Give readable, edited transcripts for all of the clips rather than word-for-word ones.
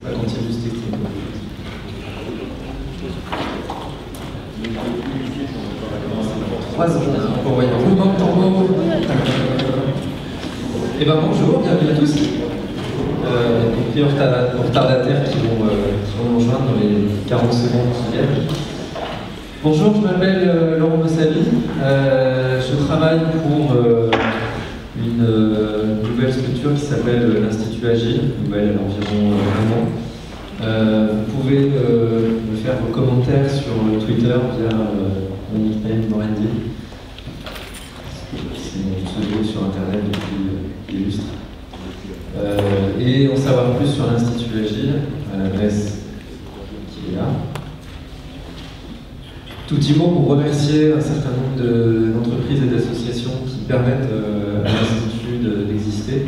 Ça continue juste technique. Pour voyant roulement de tambour. Et ben bonjour, bienvenue à tous. Et aux retardataires qui vont nous rejoindre dans les 40 secondes qui viennent. Bonjour, je m'appelle Laurent Bossavi. Je travaille pour une nouvelle structure qui s'appelle l'Institut Agile, nouvelle à environ un an. Vous pouvez me faire vos commentaires sur Twitter via mon nickname Morendi. C'est mon pseudo sur internet depuis illustre. Et en savoir plus sur l'Institut Agile, à l'adresse qui est là. Tout petit mot pour remercier un certain nombre d'entreprises et d'associations qui permettent à l'Institut d'exister.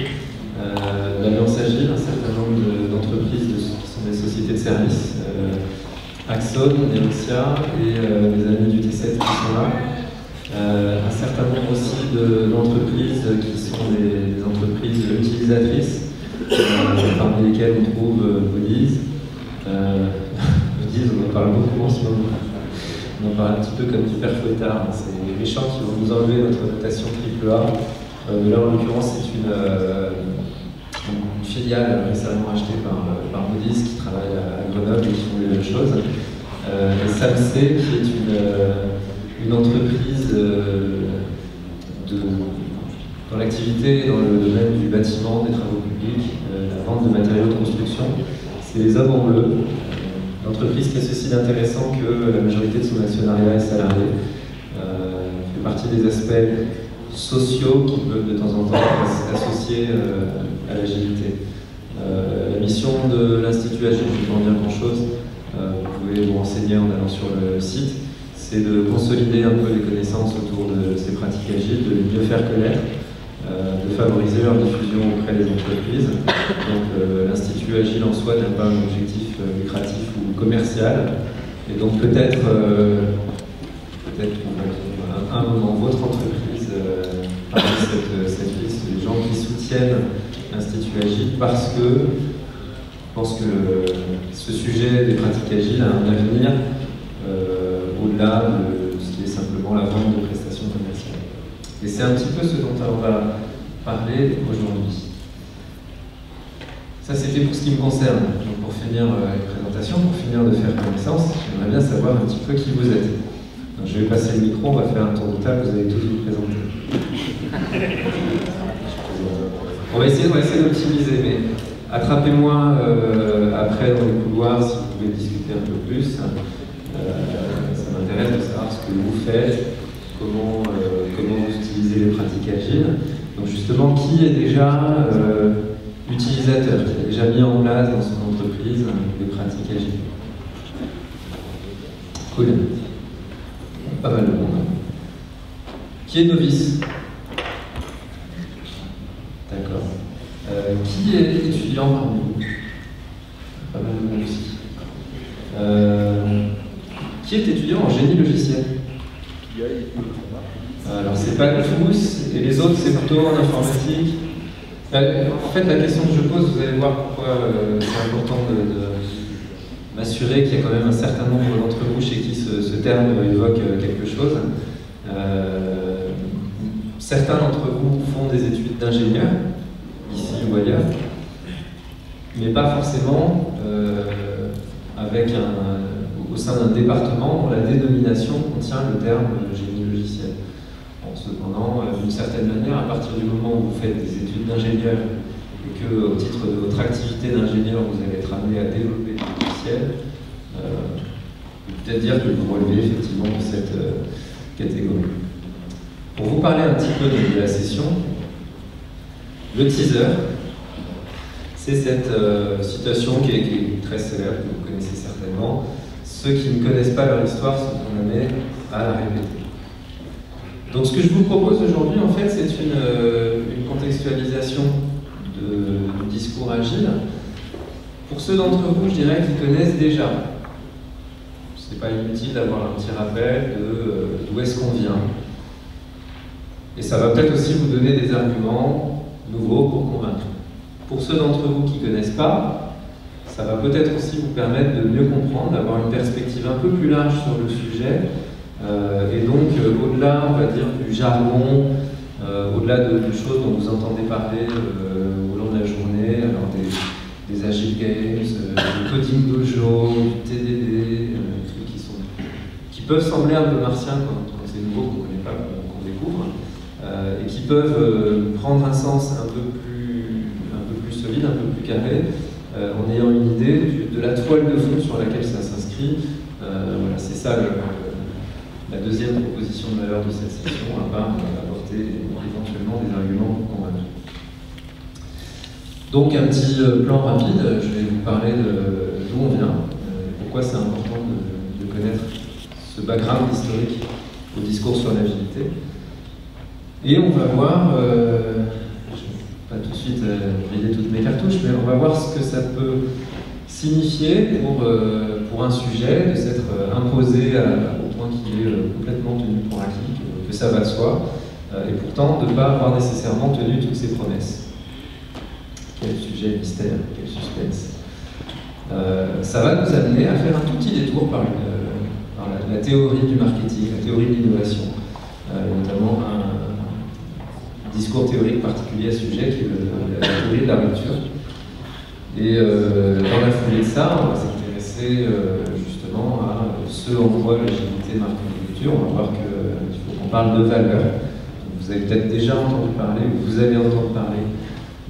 L'Alliance Agile, un certain nombre d'entreprises qui sont des sociétés de services, Axon, Neoxia et les amis du T7 qui sont là. Un certain nombre aussi d'entreprises qui sont des entreprises utilisatrices, parmi lesquelles on trouve Bodies. Bodies, on en parle beaucoup en ce moment. On en parle un petit peu comme du père Fouettard. C'est les méchants qui vont nous enlever notre notation AAA. Là, en l'occurrence, c'est une filiale récemment achetée par Bodies qui travaille à Grenoble et qui font les mêmes choses. Et SAMC, qui est une entreprise dans l'activité dans le domaine du bâtiment, des travaux publics, la vente de matériaux de construction. C'est les hommes en bleu. Une entreprise qui a ceci d'intéressant que la majorité de son actionnariat est salarié. Fait partie des aspects sociaux qui peuvent de temps en temps s'associer à l'agilité. La mission de l'Institut Agile, je ne vais pas en dire grand-chose, vous pouvez vous renseigner en allant sur le site, c'est de consolider un peu les connaissances autour de ces pratiques agiles, de les mieux faire connaître, de favoriser leur diffusion auprès des entreprises. Donc l'Institut Agile en soi n'a pas un objectif lucratif ou commercial, et donc peut-être un moment votre entreprise parmi cette liste des gens qui soutiennent l'Institut Agile parce que je pense que ce sujet des pratiques agiles a un avenir au-delà de ce qui est simplement la vente de prestations commerciales. Et c'est un petit peu ce dont on va parler aujourd'hui. Ça, c'était pour ce qui me concerne. Donc, pour finir la présentation, pour finir de faire connaissance, j'aimerais bien savoir un petit peu qui vous êtes. Donc, je vais passer le micro, on va faire un tour de table, vous allez tous vous présenter. On va essayer d'optimiser, mais attrapez-moi après dans les couloirs si vous pouvez discuter un peu plus. Ça m'intéresse de savoir ce que vous faites, comment vous utilisez les pratiques agiles. Donc justement, qui est déjà utilisateur, qui a déjà mis en place dans son entreprise des pratiques agiles? Cool. Pas mal de monde. Qui est novice? D'accord. Qui est étudiant parmi vous? Pas mal de monde aussi. Qui est étudiant en génie logiciel? Alors c'est pas tous, et les autres c'est plutôt en informatique. En fait la question que je pose, vous allez voir pourquoi c'est important de m'assurer qu'il y a quand même un certain nombre d'entre vous chez qui ce terme évoque quelque chose. Certains d'entre vous font des études d'ingénieur, ici ou ailleurs, mais pas forcément au sein d'un département dont la dénomination contient le terme génie logiciel. Bon, cependant, d'une certaine manière, à partir du moment où vous faites des études d'ingénieur et que, au titre de votre activité d'ingénieur, vous allez être amené à développer des logiciels, peut-être dire que vous relevez effectivement de cette catégorie. Pour vous parler un petit peu de la session, le teaser, c'est cette situation qui est très célèbre, que vous connaissez certainement. Ceux qui ne connaissent pas leur histoire sont condamnés à la répéter. Donc ce que je vous propose aujourd'hui, en fait, c'est une contextualisation du discours agile. Pour ceux d'entre vous, je dirais, qui connaissent déjà. Ce n'est pas inutile d'avoir un petit rappel d'où est-ce qu'on vient. Et ça va peut-être aussi vous donner des arguments nouveaux pour convaincre. Pour ceux d'entre vous qui ne connaissent pas, Ça va peut-être aussi vous permettre de mieux comprendre, d'avoir une perspective un peu plus large sur le sujet, et donc au-delà, on va dire, du jargon, au-delà de choses dont vous entendez parler au long de la journée, alors des Agile Games, du Coding Dojo, du TDD, des trucs qui peuvent sembler un peu martiens quand c'est nouveau, qu'on ne connaît pas, qu'on découvre, et qui peuvent prendre un sens un peu plus solide, un peu plus carré, en ayant une idée de la toile de fond sur laquelle ça s'inscrit. Voilà, c'est ça la deuxième proposition de valeur de cette session, à part apporter éventuellement des arguments pour convaincre. Donc un petit plan rapide, je vais vous parler d'où on vient, pourquoi c'est important de connaître ce background historique au discours sur l'agilité. Et on va voir, je ne vais pas tout de suite griller toutes mes cartouches, mais on va voir ce que ça peut signifier pour un sujet de s'être imposé au point qu'il est complètement tenu pour acquis, que ça va de soi, et pourtant de ne pas avoir nécessairement tenu toutes ses promesses. Quel sujet mystère, quel suspense. Ça va nous amener à faire un tout petit détour par la théorie du marketing, la théorie de l'innovation, notamment un discours théorique particulier à ce sujet qui est la théorie de la rupture. Et dans la foulée de ça, on va s'intéresser justement à ce en quoi l'agilité marque une rupture. On va voir qu'il faut qu'on parle de valeurs. Vous avez peut-être déjà entendu parler, ou vous allez entendre parler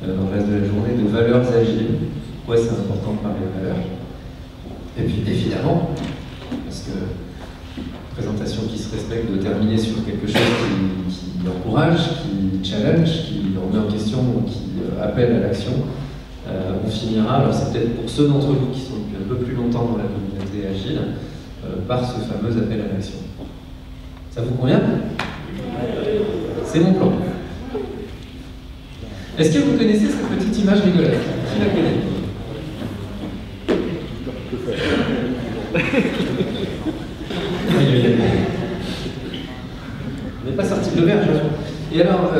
dans le reste de la journée de valeurs agiles. Pourquoi c'est important de parler de valeurs? Et puis évidemment, parce que présentation qui se respecte, de terminer sur quelque chose qui encourage, qui challenge, qui remet en question, qui appelle à l'action. On finira, alors c'est peut-être pour ceux d'entre vous qui sont depuis un peu plus longtemps dans la communauté agile, par ce fameux appel à l'action. Ça vous convient? C'est mon plan. Est-ce que vous connaissez cette petite image rigolote? Qui la connaît? On n'est pas sorti de l'auberge. Et alors,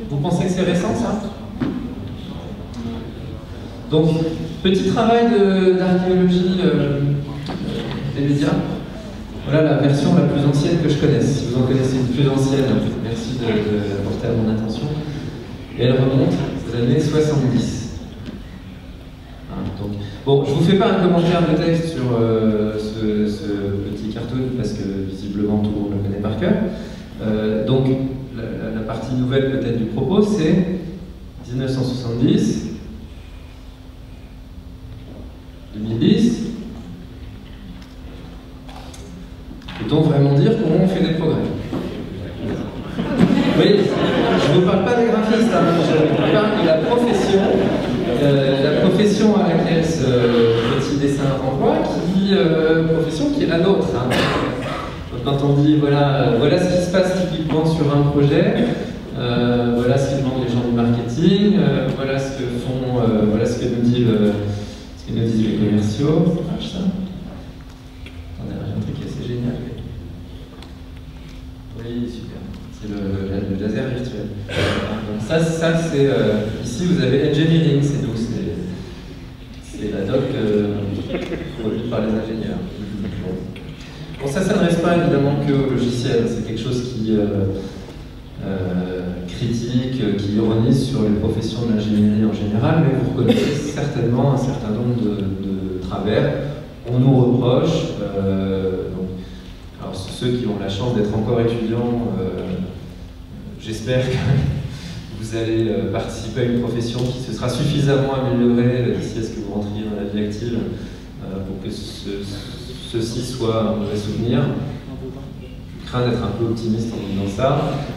vous pensez que c'est récent, ça? Donc, petit travail d'archéologie des médias. Voilà la version la plus ancienne que je connaisse. Si vous en connaissez une plus ancienne, merci de porter à mon attention. Et elle remonte aux années 70. Donc, bon, je ne vous fais pas un commentaire de texte sur ce petit cartoon parce que visiblement tout le monde le connaît par cœur. Donc, la partie nouvelle peut-être du propos, c'est 1970, 2010. Peut-on vraiment dire comment on fait des progrès? Oui, je ne vous parle pas des graphistes, hein, je vous parle de la profession à laquelle ce petit dessin renvoie, profession qui est la nôtre. Hein. Quand on dit voilà ce qui se passe typiquement sur un projet, voilà ce que demandent les gens du marketing, voilà ce que font, voilà ce que nous disent les commerciaux. Ça marche ça? Attendez, j'ai un truc assez génial. Oui, super. C'est le laser virtuel. Donc ça c'est ici vous avez engineering, c'est nous, c'est la doc produite par les ingénieurs. Bon, ça s'adresse pas évidemment que au logiciel, c'est quelque chose qui critique, qui ironise sur les professions de l'ingénierie en général, mais vous reconnaissez certainement un certain nombre de travers. On nous reproche, alors ceux qui ont la chance d'être encore étudiants, j'espère que vous allez participer à une profession qui se sera suffisamment améliorée d'ici à ce que vous rentriez dans la vie active pour que ceci soit un mauvais souvenir. Je crains d'être un peu optimiste en disant ça.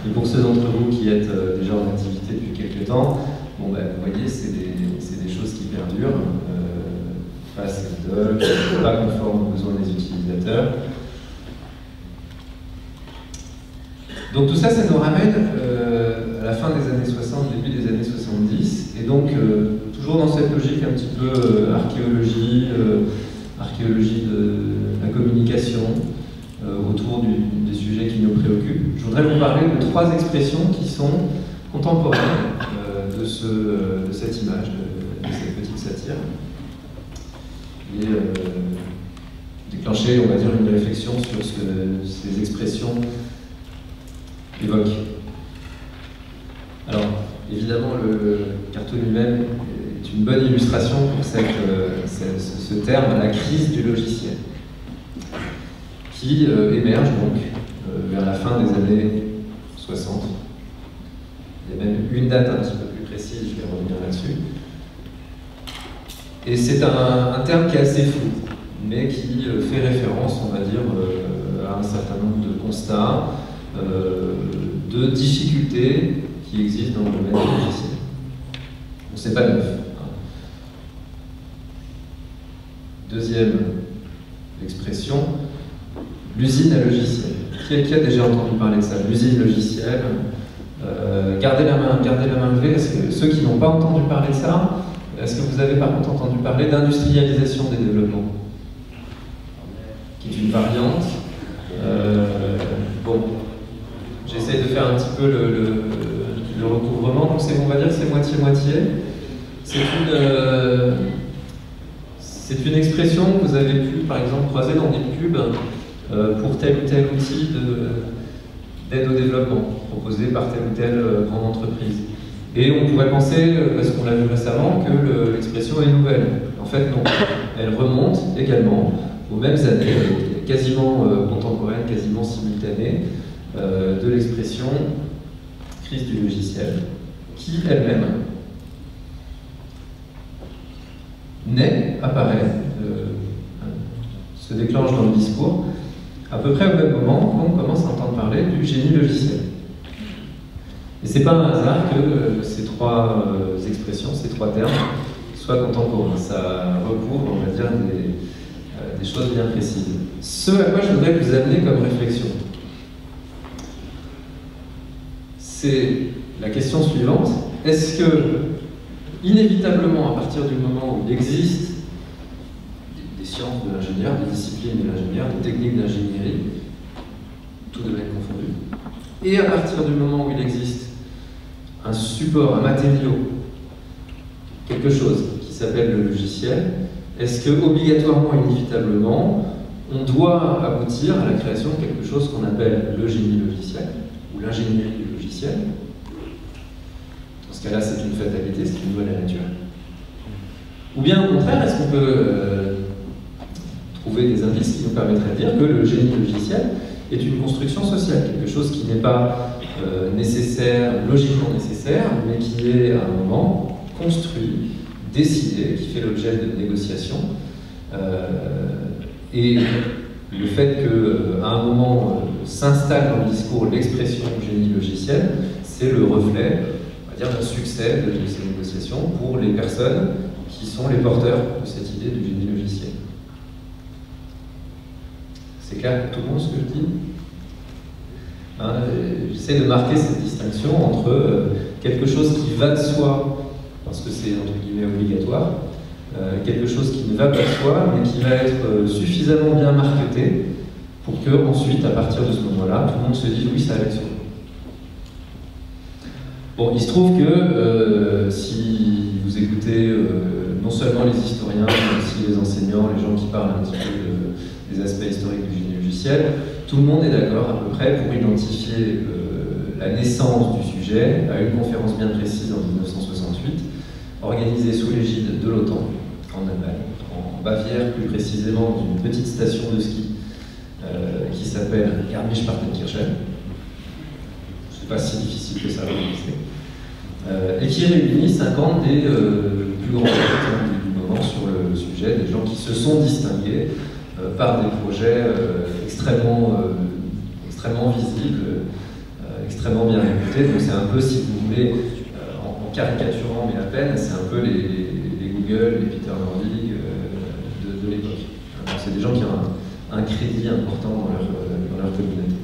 Et pour ceux d'entre vous qui êtes déjà en activité depuis quelques temps, bon, ben, vous voyez, c'est des choses qui perdurent. Pas SDOC, pas conforme aux besoins des utilisateurs. Donc tout ça, ça nous ramène à la fin des années 60, début des années 70, et donc toujours dans cette logique un petit peu archéologie de la communication autour des sujets qui nous préoccupent. Je voudrais vous parler de 3 expressions qui sont contemporaines de cette image, de cette petite satire. bâtir. Et déclencher, on va dire, une réflexion sur ce que ces expressions évoquent. Alors, évidemment, le cartoon lui-même est une bonne illustration pour ce terme, la crise du logiciel, qui émerge donc vers la fin des années 60. Il y a même une date un petit peu plus précise, je vais revenir là-dessus. Et c'est un terme qui est assez flou, mais qui fait référence, on va dire, à un certain nombre de constats, de difficultés qui existent dans le domaine du logiciel. Donc c'est pas neuf. Deuxième expression, l'usine à logiciel. Qui a déjà entendu parler de ça? L'usine logicielle. Gardez la main levée. Est-ce que ceux qui n'ont pas entendu parler de ça, est-ce que vous avez par contre entendu parler d'industrialisation des développements, qui est une variante? Bon, j'essaie de faire un petit peu le recouvrement. Donc on va dire que c'est moitié-moitié. C'est une expression que vous avez pu, par exemple, croiser dans des pubs pour tel ou tel outil d'aide au développement, proposé par telle ou telle grande entreprise. Et on pourrait penser, parce qu'on l'a vu récemment, que l'expression est nouvelle. En fait, non. Elle remonte également aux mêmes années, quasiment contemporaines, quasiment simultanées, de l'expression crise du logiciel, qui elle-même naît, apparaît, se déclenche dans le discours, à peu près au même moment qu'on commence à entendre parler du génie logiciel. Et c'est pas un hasard que ces trois expressions, ces trois termes, soient contemporains. Ça recouvre, on va dire, des choses bien précises. Ce à quoi je voudrais vous amener comme réflexion, c'est la question suivante. Est-ce que, inévitablement, à partir du moment où il existe des sciences de l'ingénieur, des disciplines de l'ingénieur, des techniques d'ingénierie, tout domaine confondu, et à partir du moment où il existe un support, un matériau, quelque chose qui s'appelle le logiciel, est-ce que, obligatoirement, inévitablement, on doit aboutir à la création de quelque chose qu'on appelle le génie logiciel, ou l'ingénierie du logiciel? Dans ce cas-là, c'est une fatalité, c'est une loi de la nature. Ou bien, au contraire, est-ce qu'on peut trouver des indices qui nous permettraient de dire que le génie logiciel est une construction sociale, quelque chose qui n'est pas nécessaire, logiquement nécessaire, mais qui est à un moment construit, décidé, qui fait l'objet de négociations. Et le fait qu'à un moment s'installe dans le discours l'expression génie logiciel, c'est le reflet, on va dire, d'un succès de ces négociations pour les personnes qui sont les porteurs de cette idée du génie logiciel. C'est clair pour tout le monde ce que je dis? J'essaie de marquer cette distinction entre quelque chose qui va de soi, parce que c'est entre guillemets obligatoire, quelque chose qui ne va pas de soi, mais qui va être suffisamment bien marqueté pour que ensuite, à partir de ce moment-là, tout le monde se dise oui, ça va être sur nous. Bon, il se trouve que si vous écoutez non seulement les historiens, mais aussi les enseignants, les gens qui parlent un petit peu des aspects historiques du génie logiciel, tout le monde est d'accord à peu près pour identifier la naissance du sujet à une conférence bien précise en 1968, organisée sous l'égide de l'OTAN, en Allemagne, en Bavière, plus précisément d'une petite station de ski qui s'appelle Garmisch-Partenkirchen. C'est pas si difficile que ça à prononcer. Et qui réunit 50 des plus grands experts du moment sur le sujet, des gens qui se sont distingués par des projets extrêmement visibles, extrêmement bien réputés. Donc c'est un peu, si vous voulez, en caricaturant mais à peine, c'est un peu les Google, les Peter Norvig de l'époque. C'est des gens qui ont un crédit important dans leur communauté.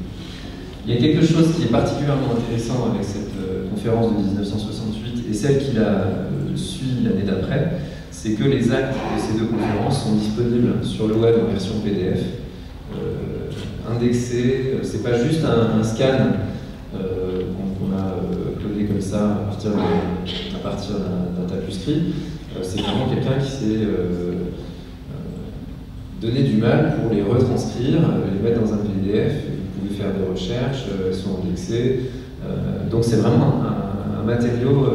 Il y a quelque chose qui est particulièrement intéressant avec cette conférence de 1968 et celle qui la suit l'année d'après, c'est que les actes de ces deux conférences sont disponibles sur le web en version PDF, indexés. C'est pas juste un scan qu'on a uploadé comme ça à partir d'un tapuscrit. c'est vraiment quelqu'un qui s'est donné du mal pour les retranscrire, les mettre dans un PDF. Vous pouvez faire des recherches, elles sont indexées. Donc c'est vraiment un matériau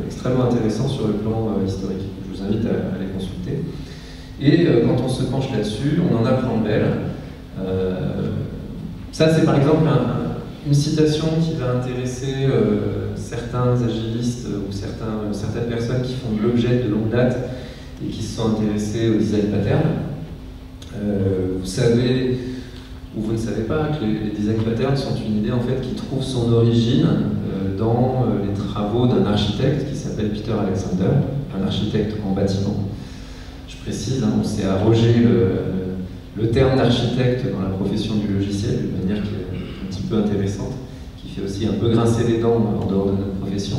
extrêmement intéressant sur le plan historique. Je vous invite à les consulter. Et quand on se penche là-dessus, on en apprend belle. Ça, c'est par exemple une citation qui va intéresser certains agilistes ou certaines personnes qui font de l'objet de longue date et qui se sont intéressés au design pattern. Vous savez, ou vous ne savez pas, que les design patterns sont une idée en fait qui trouve son origine dans les travaux d'un architecte qui s'appelle Peter Alexander, un architecte en bâtiment. Je précise, on s'est arrogé le terme d'architecte dans la profession du logiciel d'une manière qui est un petit peu intéressante, qui fait aussi un peu grincer les dents en dehors de notre profession.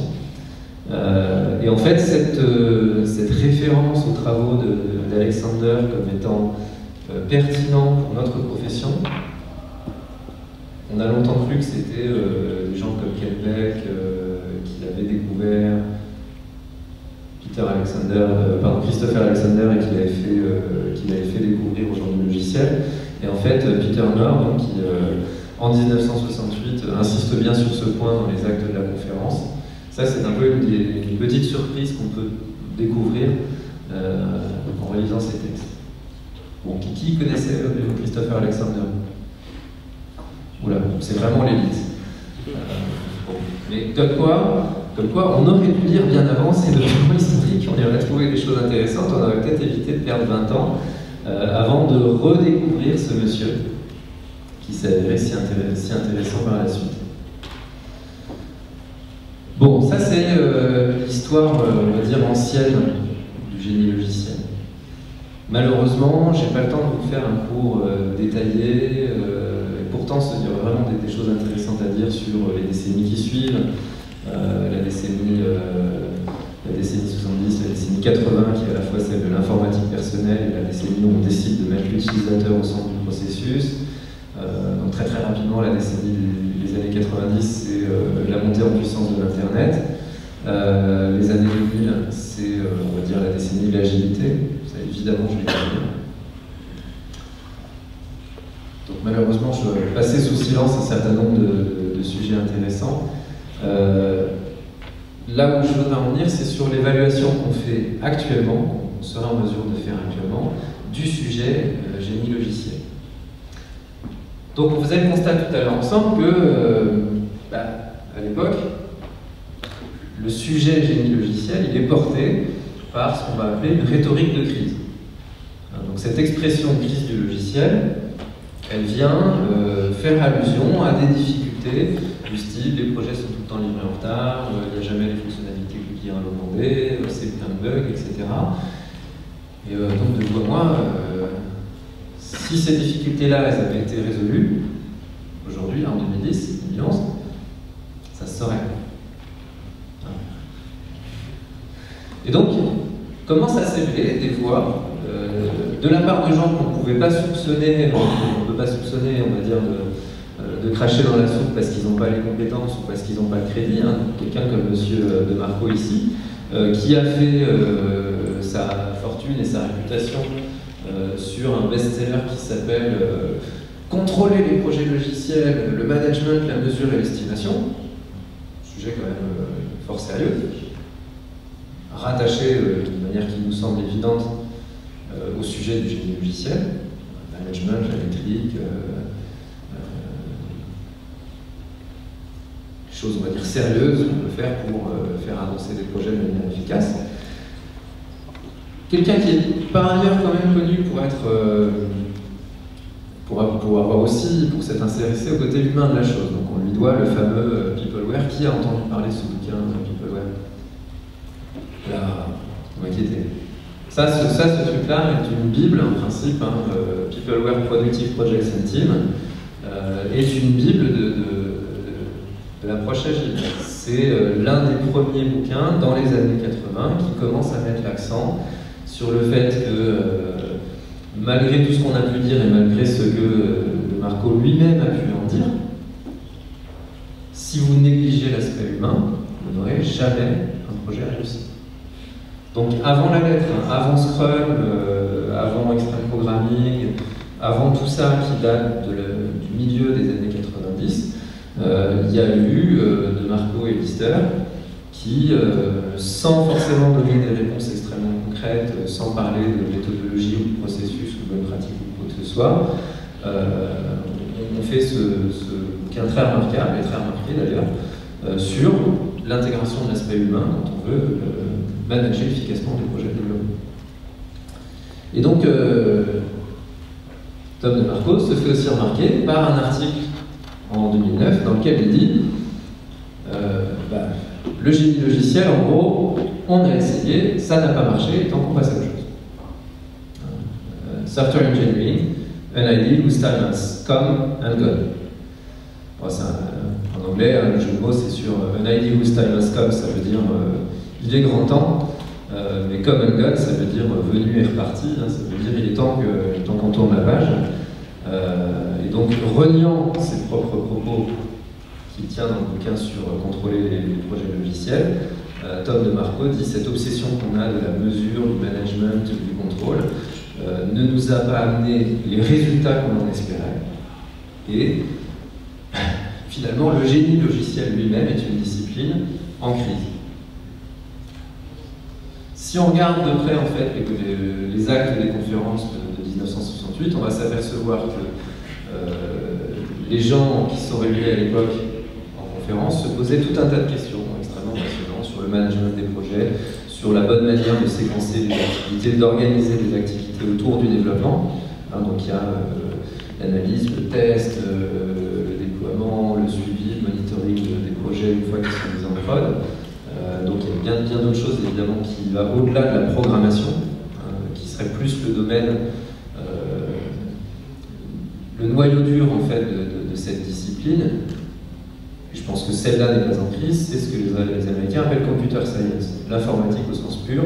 Et en fait, cette référence aux travaux d'Alexander comme étant pertinent pour notre profession, on a longtemps cru que c'était des gens comme Kelbeck qui l'avaient découvert, Christopher Alexander, et qui l'avait fait découvrir aux gens du logiciel. Et en fait, Peter Moore, donc, qui en 1968 insiste bien sur ce point dans les actes de la conférence. Ça, c'est un peu une petite surprise qu'on peut découvrir en réalisant ces textes. Bon, qui connaissait Christopher Alexander? Oula, c'est vraiment l'élite. Mais comme quoi, on aurait pu lire bien avant ces documents historiques, on y aurait trouvé des choses intéressantes, on aurait peut-être évité de perdre 20 ans avant de redécouvrir ce monsieur qui s'est avéré si intéressant par la suite. Bon, ça c'est l'histoire, on va dire, ancienne du génie logiciel. Malheureusement, j'ai pas le temps de vous faire un cours détaillé, et pourtant il y aurait vraiment des choses intéressantes à dire sur les décennies qui suivent, la décennie 70, la décennie 80 qui est à la fois celle de l'informatique personnelle et la décennie où on décide de mettre l'utilisateur au centre du processus. Donc très rapidement, la décennie des années 90, c'est la montée en puissance de l'Internet. Les années 2000, c'est, on va dire, la décennie de l'agilité. Ça, évidemment, je vais y revenir. Donc malheureusement, je vais passer sous silence un certain nombre de sujets intéressants. Là où je voudrais en venir, c'est sur l'évaluation qu'on fait actuellement, qu'on sera en mesure de faire actuellement, du sujet génie logiciel. Donc on faisait le constat tout à l'heure ensemble que, à l'époque, le sujet génie logiciel, il est porté par ce qu'on va appeler une rhétorique de crise. Donc cette expression crise du logiciel, elle vient faire allusion à des difficultés du style les projets sont tout le temps livrés en retard, il n'y a jamais les fonctionnalités que le client a demandé, c'est plein de bugs, etc. Et donc de vous à moi, si ces difficultés-là elles avaient été résolues, aujourd'hui, en 2010, 2011, ça se saurait. Et donc, commence à s'élever des voix de la part de gens qu'on ne pouvait pas soupçonner, on ne peut pas soupçonner, on va dire, de cracher dans la soupe parce qu'ils n'ont pas les compétences ou parce qu'ils n'ont pas le crédit. Quelqu'un comme Monsieur De Marco ici, qui a fait sa fortune et sa réputation sur un best-seller qui s'appelle Contrôler les projets logiciels, le management, la mesure et l'estimation. Sujet quand même fort sérieux. Rattaché d'une manière qui nous semble évidente au sujet du génie logiciel, management, la métrique, choses, on va dire, sérieuses qu'on peut faire pour faire avancer des projets de manière efficace. Quelqu'un qui est par ailleurs quand même connu pour être, pour avoir aussi, pour s'être intéressé au côté humain de la chose. Donc on lui doit le fameux Peopleware. Qui a entendu parler de ce bouquin, Peopleware? Là, vous m'inquiétez. Ce truc-là est une bible, en principe, Peopleware Productive Projects and Team, est une bible de l'approche agile. C'est l'un des premiers bouquins dans les années 80 qui commence à mettre l'accent sur le fait que, malgré tout ce qu'on a pu dire et malgré ce que De Marco lui-même a pu en dire, si vous négligez l'aspect humain, vous n'aurez jamais un projet réussi. Donc avant la lettre, avant Scrum, avant Extreme Programming, avant tout ça qui date du milieu des années 90, il y a eu de Marco et Lister qui, sans forcément donner des réponses extrêmement concrètes, sans parler de méthodologie ou de processus ou de bonne pratique ou quoi que ce soit, on fait ce qui est très remarquable, et très remarqué d'ailleurs, sur l'intégration de l'aspect humain quand on veut manager efficacement des projets de développement. Et donc, Tom DeMarco se fait aussi remarquer par un article en 2009 dans lequel il dit le génie logiciel, en gros, on a essayé, ça n'a pas marché, tant qu'on passe à autre chose. Software engineering, an idea whose time has come and gone. Bon, en anglais, le jeu de mots, c'est sur an idea whose time has come, ça veut dire il est grand temps, mais come and gone, ça veut dire venu et reparti, hein, ça veut dire il est temps qu'on tourne la page. Et donc, reniant ses propres propos qu'il tient dans le bouquin sur contrôler les projets logiciels, Tom DeMarco dit cette obsession qu'on a de la mesure, du management, du contrôle, ne nous a pas amené les résultats qu'on en espérait. Et finalement, le génie logiciel lui-même est une discipline en crise. Si on regarde de près en fait les actes des conférences de 1968, on va s'apercevoir que les gens qui sont réunis à l'époque en conférence se posaient tout un tas de questions extrêmement passionnantes sur le management des projets, sur la bonne manière de séquencer les activités, d'organiser des activités autour du développement. Hein, donc il y a l'analyse, le test, le déploiement, le suivi, le monitoring des projets une fois qu'ils sont mis en prod. Donc il y a bien d'autres choses évidemment qui va au-delà de la programmation, qui serait plus le domaine, le noyau dur en fait de cette discipline. Et je pense que celle-là n'est pas en crise, c'est ce que les Américains appellent computer science, l'informatique au sens pur,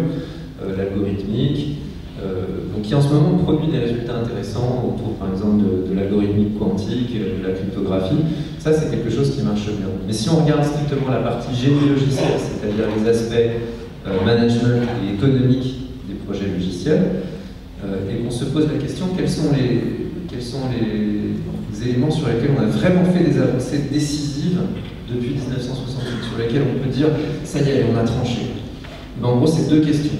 l'algorithmique, donc qui en ce moment produit des résultats intéressants autour par exemple de l'algorithmique quantique, de la cryptographie. Ça c'est quelque chose qui marche bien. Mais si on regarde strictement la partie génie logiciel, c'est-à-dire les aspects management et économique des projets logiciels, et qu'on se pose la question quels sont les éléments sur lesquels on a vraiment fait des avancées décisives depuis 1968, sur lesquels on peut dire ça y est, on a tranché. Mais en gros, c'est deux questions.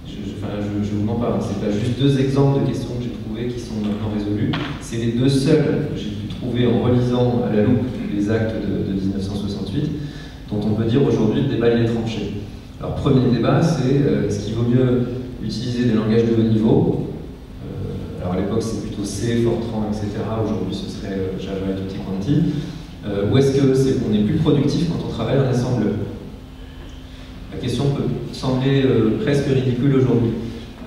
Je vous mens pas, c'est pas juste deux exemples de questions que j'ai trouvées qui sont maintenant résolues. C'est les deux seuls que j'ai pu trouver en relisant à la loupe les actes de 1968, dont on peut dire aujourd'hui le débat il est tranché. Alors, premier débat, c'est est-ce qu'il vaut mieux utiliser des langages de haut niveau? Alors à l'époque c'est plutôt C, Fortran, etc. Aujourd'hui ce serait Java et Tutti Quanti. Ou est-ce que c'est qu'on est plus productif quand on travaille en assembleur? La question peut sembler presque ridicule aujourd'hui.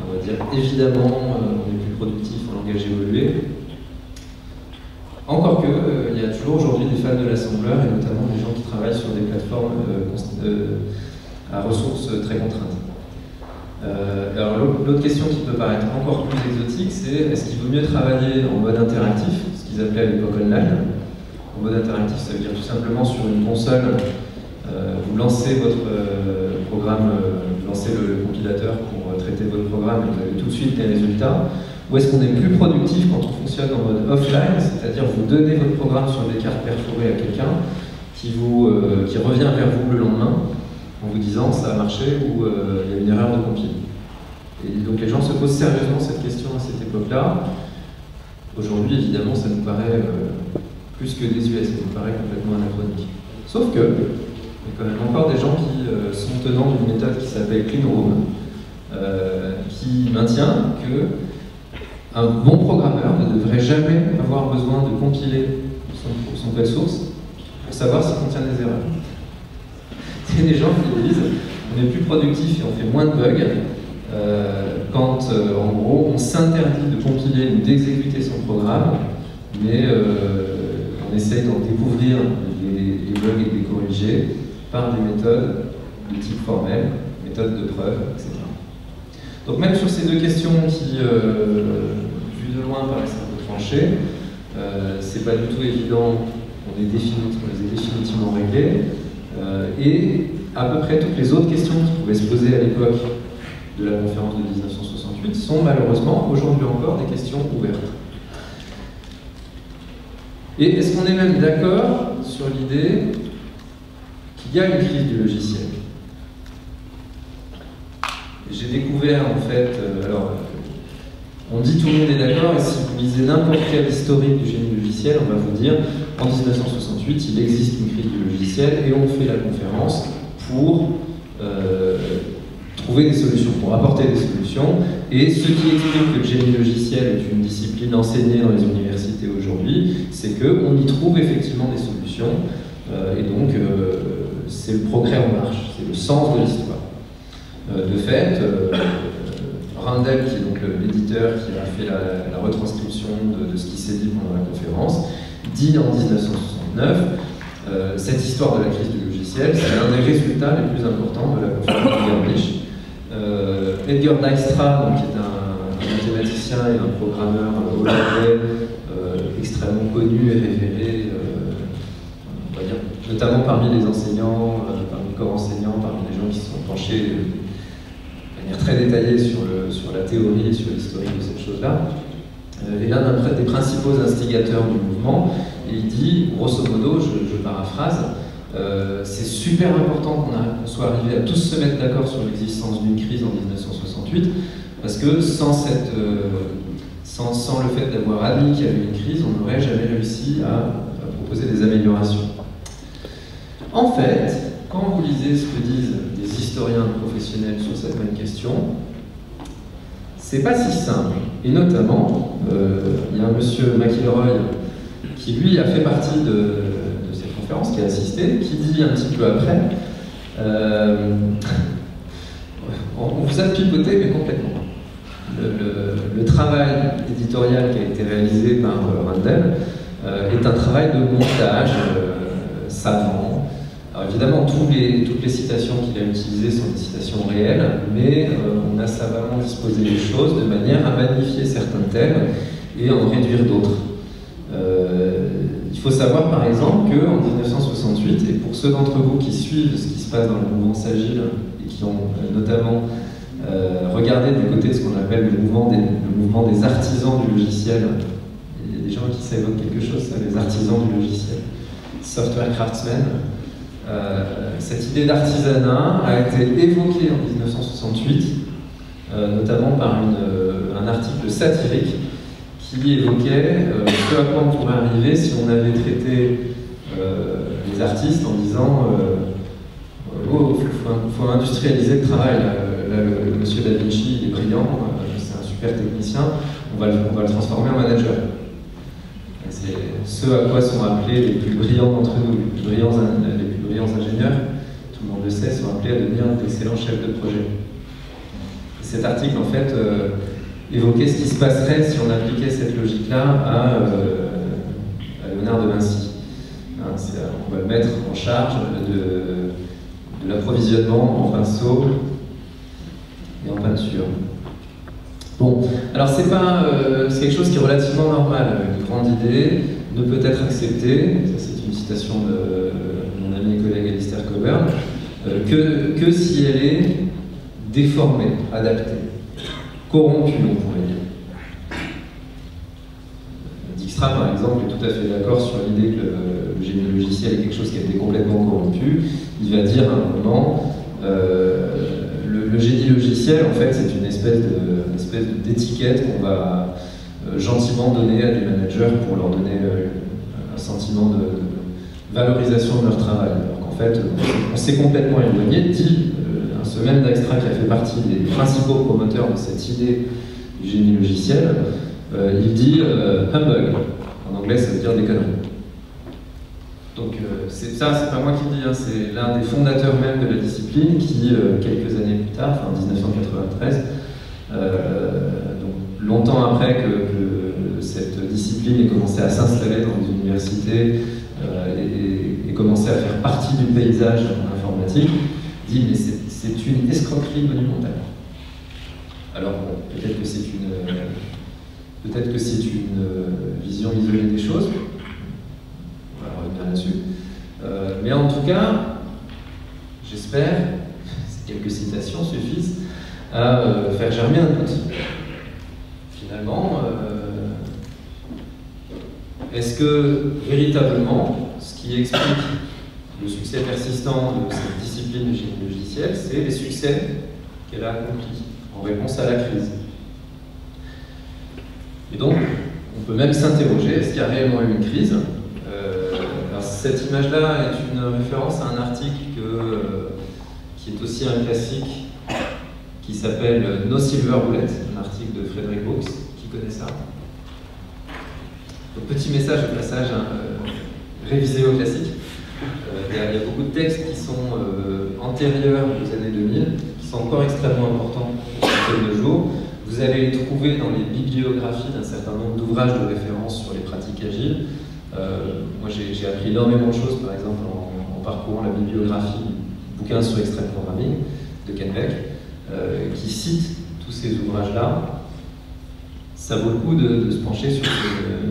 On va dire évidemment on est plus productif en langage évolué. Encore que il y a toujours aujourd'hui des fans de l'assembleur et notamment des gens qui travaillent sur des plateformes à ressources très contraintes. Alors l'autre question qui peut paraître encore plus exotique, c'est est-ce qu'il vaut mieux travailler en mode interactif, ce qu'ils appelaient à l'époque online. En mode interactif, ça veut dire tout simplement sur une console, vous lancez votre programme, vous lancez le compilateur pour traiter votre programme et vous avez tout de suite des résultats. Ou est-ce qu'on est plus productif quand on fonctionne en mode offline, c'est-à-dire vous donnez votre programme sur des cartes perforées à quelqu'un qui revient vers vous le lendemain en vous disant ça a marché ou il y a une erreur de compile. Et donc les gens se posent sérieusement cette question à cette époque-là. Aujourd'hui, évidemment, ça nous paraît plus que désuet, ça nous paraît complètement anachronique. Sauf que, il y a quand même encore des gens qui sont tenants d'une méthode qui s'appelle Clean Room, qui maintient qu'un bon programmeur ne devrait jamais avoir besoin de compiler son code source pour savoir s'il contient des erreurs. C'est des gens qui disent on est plus productif et on fait moins de bugs quand, en gros, on s'interdit de compiler ou d'exécuter son programme, mais on essaye d'en découvrir les bugs et de les corriger par des méthodes de type formel, méthodes de preuve, etc. Donc même sur ces deux questions qui, vues de loin, paraissent un peu tranchées, c'est pas du tout évident qu'on les ait définitivement réglées. Et à peu près toutes les autres questions qui pouvaient se poser à l'époque de la conférence de 1968 sont malheureusement aujourd'hui encore des questions ouvertes. Et est-ce qu'on est même d'accord sur l'idée qu'il y a une crise du logiciel? J'ai découvert en fait, on dit tout le monde est d'accord, et si vous lisez n'importe quel historique du génie logiciel, on va vous dire en 1968 il existe une crise du logiciel et on fait la conférence pour trouver des solutions, pour apporter des solutions. Et ce qui explique que le génie logiciel est une discipline enseignée dans les universités aujourd'hui, c'est qu'on y trouve effectivement des solutions, et donc c'est le progrès en marche, c'est le sens de l'histoire. De fait, Rundell, qui est donc l'éditeur qui a fait la retranscription de ce qui s'est dit pendant la conférence, dit en 1969 cette histoire de la crise du logiciel, c'est l'un des résultats les plus importants de la conférence de Gerlich. Edgar Dijkstra, qui est un mathématicien et un programmeur hollandais extrêmement connu et révéré, on va dire, notamment parmi les enseignants, parmi le corps enseignant, parmi les gens qui se sont penchés de manière très détaillée sur la théorie et sur l'historique de cette chose-là, est l'un des principaux instigateurs du mouvement, et il dit, grosso modo, je paraphrase, c'est super important qu'on soit arrivé à tous se mettre d'accord sur l'existence d'une crise en 1968, parce que sans le fait d'avoir admis qu'il y avait une crise, on n'aurait jamais réussi à proposer des améliorations. En fait, quand vous lisez ce que disent des historiens professionnels sur cette même question, c'est pas si simple. Et notamment, il y a un monsieur McIlroy qui lui a fait partie de cette conférence, qui a assisté, qui dit un petit peu après on vous a pipoté, mais complètement. Le travail éditorial qui a été réalisé par Rundell est un travail de montage savant. Alors évidemment, toutes les citations qu'il a utilisées sont des citations réelles, mais on a savamment disposé les choses de manière à magnifier certains thèmes et en réduire d'autres. Il faut savoir par exemple qu'en 1968, et pour ceux d'entre vous qui suivent ce qui se passe dans le mouvement Sagile et qui ont notamment regardé du côté de ce qu'on appelle le mouvement des artisans du logiciel, il y a des gens qui ça évoque quelque chose, ça, les artisans du logiciel, software craftsmen. Cette idée d'artisanat a été évoquée en 1968, notamment par un article satirique qui évoquait ce à quoi on pourrait arriver si on avait traité les artistes en disant oh, faut industrialiser le travail, là, le monsieur Da Vinci il est brillant, c'est un super technicien, on va le transformer en manager. C'est ce à quoi sont appelés les plus brillants d'entre nous, les plus brillants ingénieurs, tout le monde le sait, sont appelés à devenir d'excellents chefs de projet. Et cet article, en fait, évoquait ce qui se passerait si on appliquait cette logique-là à Léonard de Vinci. Hein, on va le mettre en charge de l'approvisionnement en pinceau et en peinture. Bon, alors c'est quelque chose qui est relativement normal. Une grande idée ne peut être acceptée, ça c'est une citation de mon ami et collègue Alistair Coburn, que si elle est déformée, adaptée, corrompue, on pourrait dire. Dijkstra, par exemple, est tout à fait d'accord sur l'idée que le génie logiciel est quelque chose qui a été complètement corrompu. Il va dire à un moment le génie logiciel, en fait, c'est une espèce d'étiquette qu'on va gentiment donner à des managers pour leur donner un sentiment de valorisation de leur travail. Alors qu'en fait, on s'est complètement éloigné, dit ce même Dijkstra qui a fait partie des principaux promoteurs de cette idée du génie logiciel, il dit humbug. En anglais, ça veut dire des conneries. Donc c'est pas moi qui le dis, hein, c'est l'un des fondateurs même de la discipline qui, quelques années plus tard, enfin 1993, donc longtemps après que cette discipline ait commencé à s'installer dans les universités et commencé à faire partie du paysage informatique, dit mais c'est une escroquerie monumentale. Alors bon, peut-être que c'est une vision isolée des choses. On va revenir là-dessus. Mais en tout cas, j'espère, quelques citations suffisent à faire germer un doute. Finalement, est-ce que véritablement, ce qui explique le succès persistant de cette discipline de génie logiciel, c'est les succès qu'elle a accomplis en réponse à la crise? Et donc, on peut même s'interroger, est-ce qu'il y a réellement eu une crise? Alors, cette image-là est une référence à un article qui est aussi un classique, qui s'appelle No Silver Bullet, un article de Frederick Brooks. Qui connaît ça? Donc, petit message de passage, révisé au classique. Il y a beaucoup de textes qui sont antérieurs aux années 2000, qui sont encore extrêmement importants de nos jours. Vous allez les trouver dans les bibliographies d'un certain nombre d'ouvrages de référence sur les pratiques agiles. Moi, j'ai appris énormément de choses, par exemple, en parcourant la bibliographie du bouquin sur Extreme Programming de Ken Beck, qui cite tous ces ouvrages-là. Ça vaut le coup de se pencher sur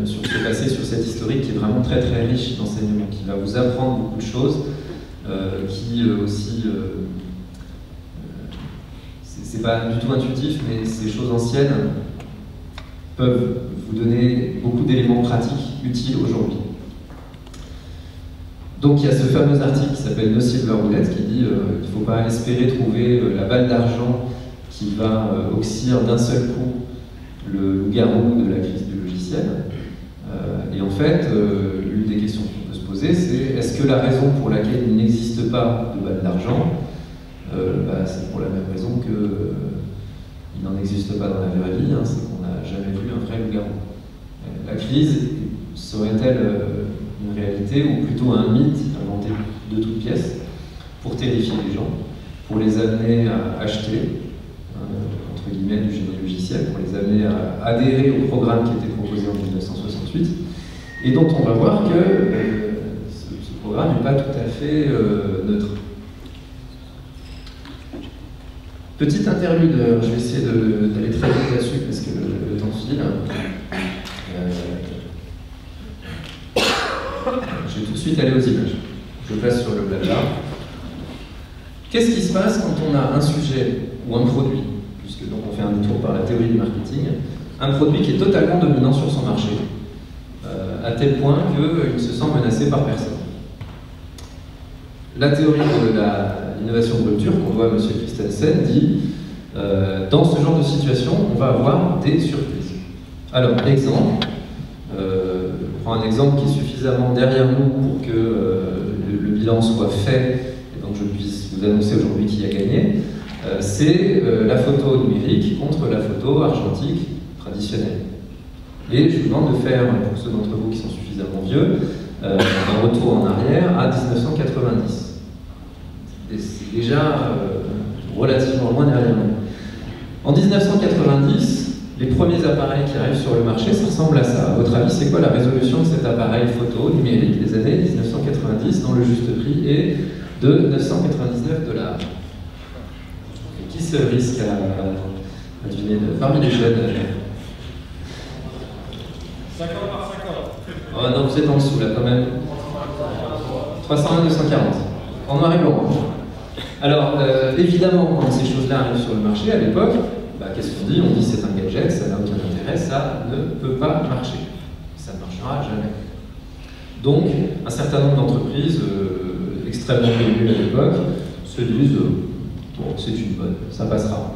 ce passé, sur cette historique qui est vraiment très très riche d'enseignement, qui va vous apprendre beaucoup de choses, qui aussi... c'est pas du tout intuitif, mais ces choses anciennes peuvent vous donner beaucoup d'éléments pratiques utiles aujourd'hui. Donc il y a ce fameux article qui s'appelle No Silver Bullet qui dit qu'il ne faut pas espérer trouver la balle d'argent qui va oxyre d'un seul coup le loup-garou de la crise du logiciel. Et en fait, l'une des questions qu'on peut se poser, c'est est-ce que la raison pour laquelle il n'existe pas de balle d'argent, c'est pour la même raison qu'il n'en existe pas dans la vraie vie, c'est qu'on n'a jamais vu un vrai loup-garou. La crise serait-elle une réalité ou plutôt un mythe inventé de toutes pièces pour terrifier les gens, pour les amener à acheter entre guillemets du génie logiciel, pour les amener à adhérer au programme qui était proposé en 1968 et dont on va voir que ce programme n'est pas tout à fait neutre. Petite interlude, je vais essayer d'aller très vite là-dessus parce que le temps file. Je vais tout de suite aller aux images. Je passe sur le blabla. Qu'est-ce qui se passe quand on a un sujet ou un produit, puisque donc on fait un détour par la théorie du marketing, un produit qui est totalement dominant sur son marché, à tel point qu'il ne se sent menacé par personne. La théorie de l'innovation de rupture qu'on doit à M. Christensen dit dans ce genre de situation, on va avoir des surprises. Alors, exemple, je prends un exemple qui est suffisamment derrière nous pour que le bilan soit fait et donc je puisse vous annoncer aujourd'hui qui a gagné. C'est la photo numérique contre la photo argentique traditionnelle. Et je vous demande de faire, pour ceux d'entre vous qui sont suffisamment vieux, un retour en arrière à 1990. Et c'est déjà relativement loin derrière nous. En 1990, les premiers appareils qui arrivent sur le marché, ça ressemble à ça. À votre avis, c'est quoi la résolution de cet appareil photo numérique des années 1990 dont le juste prix est de 999 $? Qui se risque à deviner parmi les jeunes? 50 par 50. Oh non, vous êtes en dessous là quand même. 301 240. En noir et blanc. Alors, évidemment, quand ces choses-là arrivent sur le marché, à l'époque, qu'est-ce qu'on dit? On dit c'est un gadget, ça n'a aucun intérêt, ça ne peut pas marcher. Ça ne marchera jamais. Donc, un certain nombre d'entreprises extrêmement connues à l'époque se disent bon, c'est une bonne, ça passera.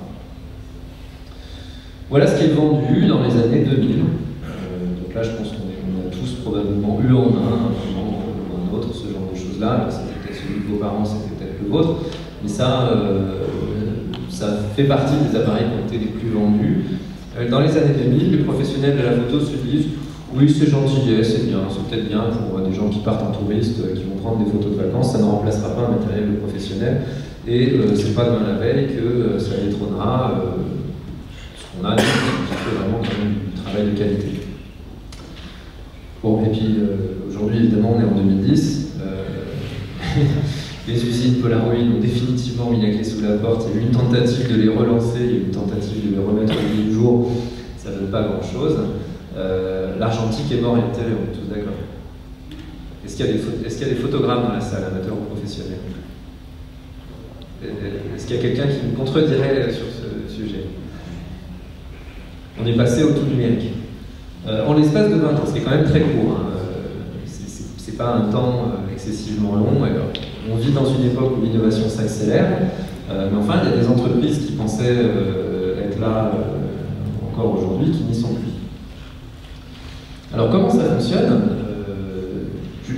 Voilà ce qui est vendu dans les années 2000. Donc là, je pense qu'on a tous probablement eu en main un moment ou un autre ce genre de choses-là. C'était peut-être celui de vos parents, c'était peut-être le vôtre. Mais ça fait partie des appareils qui ont été les plus vendus. Dans les années 2000, les professionnels de la photo se disent oui, c'est gentil, c'est bien, c'est peut-être bien pour des gens qui partent en touriste, qui vont prendre des photos de vacances, ça ne remplacera pas un matériel de professionnel. Et c'est pas demain la veille que ça détrônera ce qu'on a, qui fait vraiment quand même du travail de qualité. Bon, et puis aujourd'hui, évidemment, on est en 2010. Les usines Polaroid ont définitivement mis la clé sous la porte. Il y a eu une tentative de les relancer, il y a eu une tentative de les remettre au milieu du jour. Ça ne donne pas grand-chose. L'argentique est mort et enterré, on est tous d'accord. Est-ce qu'il y a des photogrammes dans la salle, amateurs ou professionnels? Est-ce qu'il y a quelqu'un qui me contredirait sur ce sujet? On est passé au tout numérique. En l'espace de 20 ans, ce qui est quand même très court, hein. C'est pas un temps excessivement long. On vit dans une époque où l'innovation s'accélère, mais enfin, il y a des entreprises qui pensaient être là encore aujourd'hui qui n'y sont plus. Alors, comment ça fonctionne?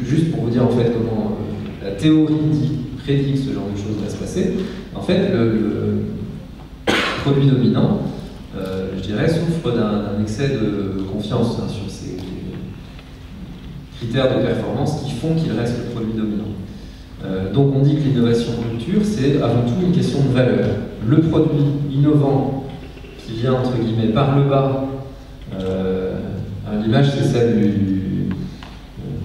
Juste pour vous dire en fait comment la théorie prédit que ce genre de choses va se passer. En fait, le produit dominant, je dirais, souffre d'un excès de confiance sur ces critères de performance qui font qu'il reste le produit dominant. Donc on dit que l'innovation rupture, c'est avant tout une question de valeur. Le produit innovant qui vient, entre guillemets, par le bas, l'image c'est celle du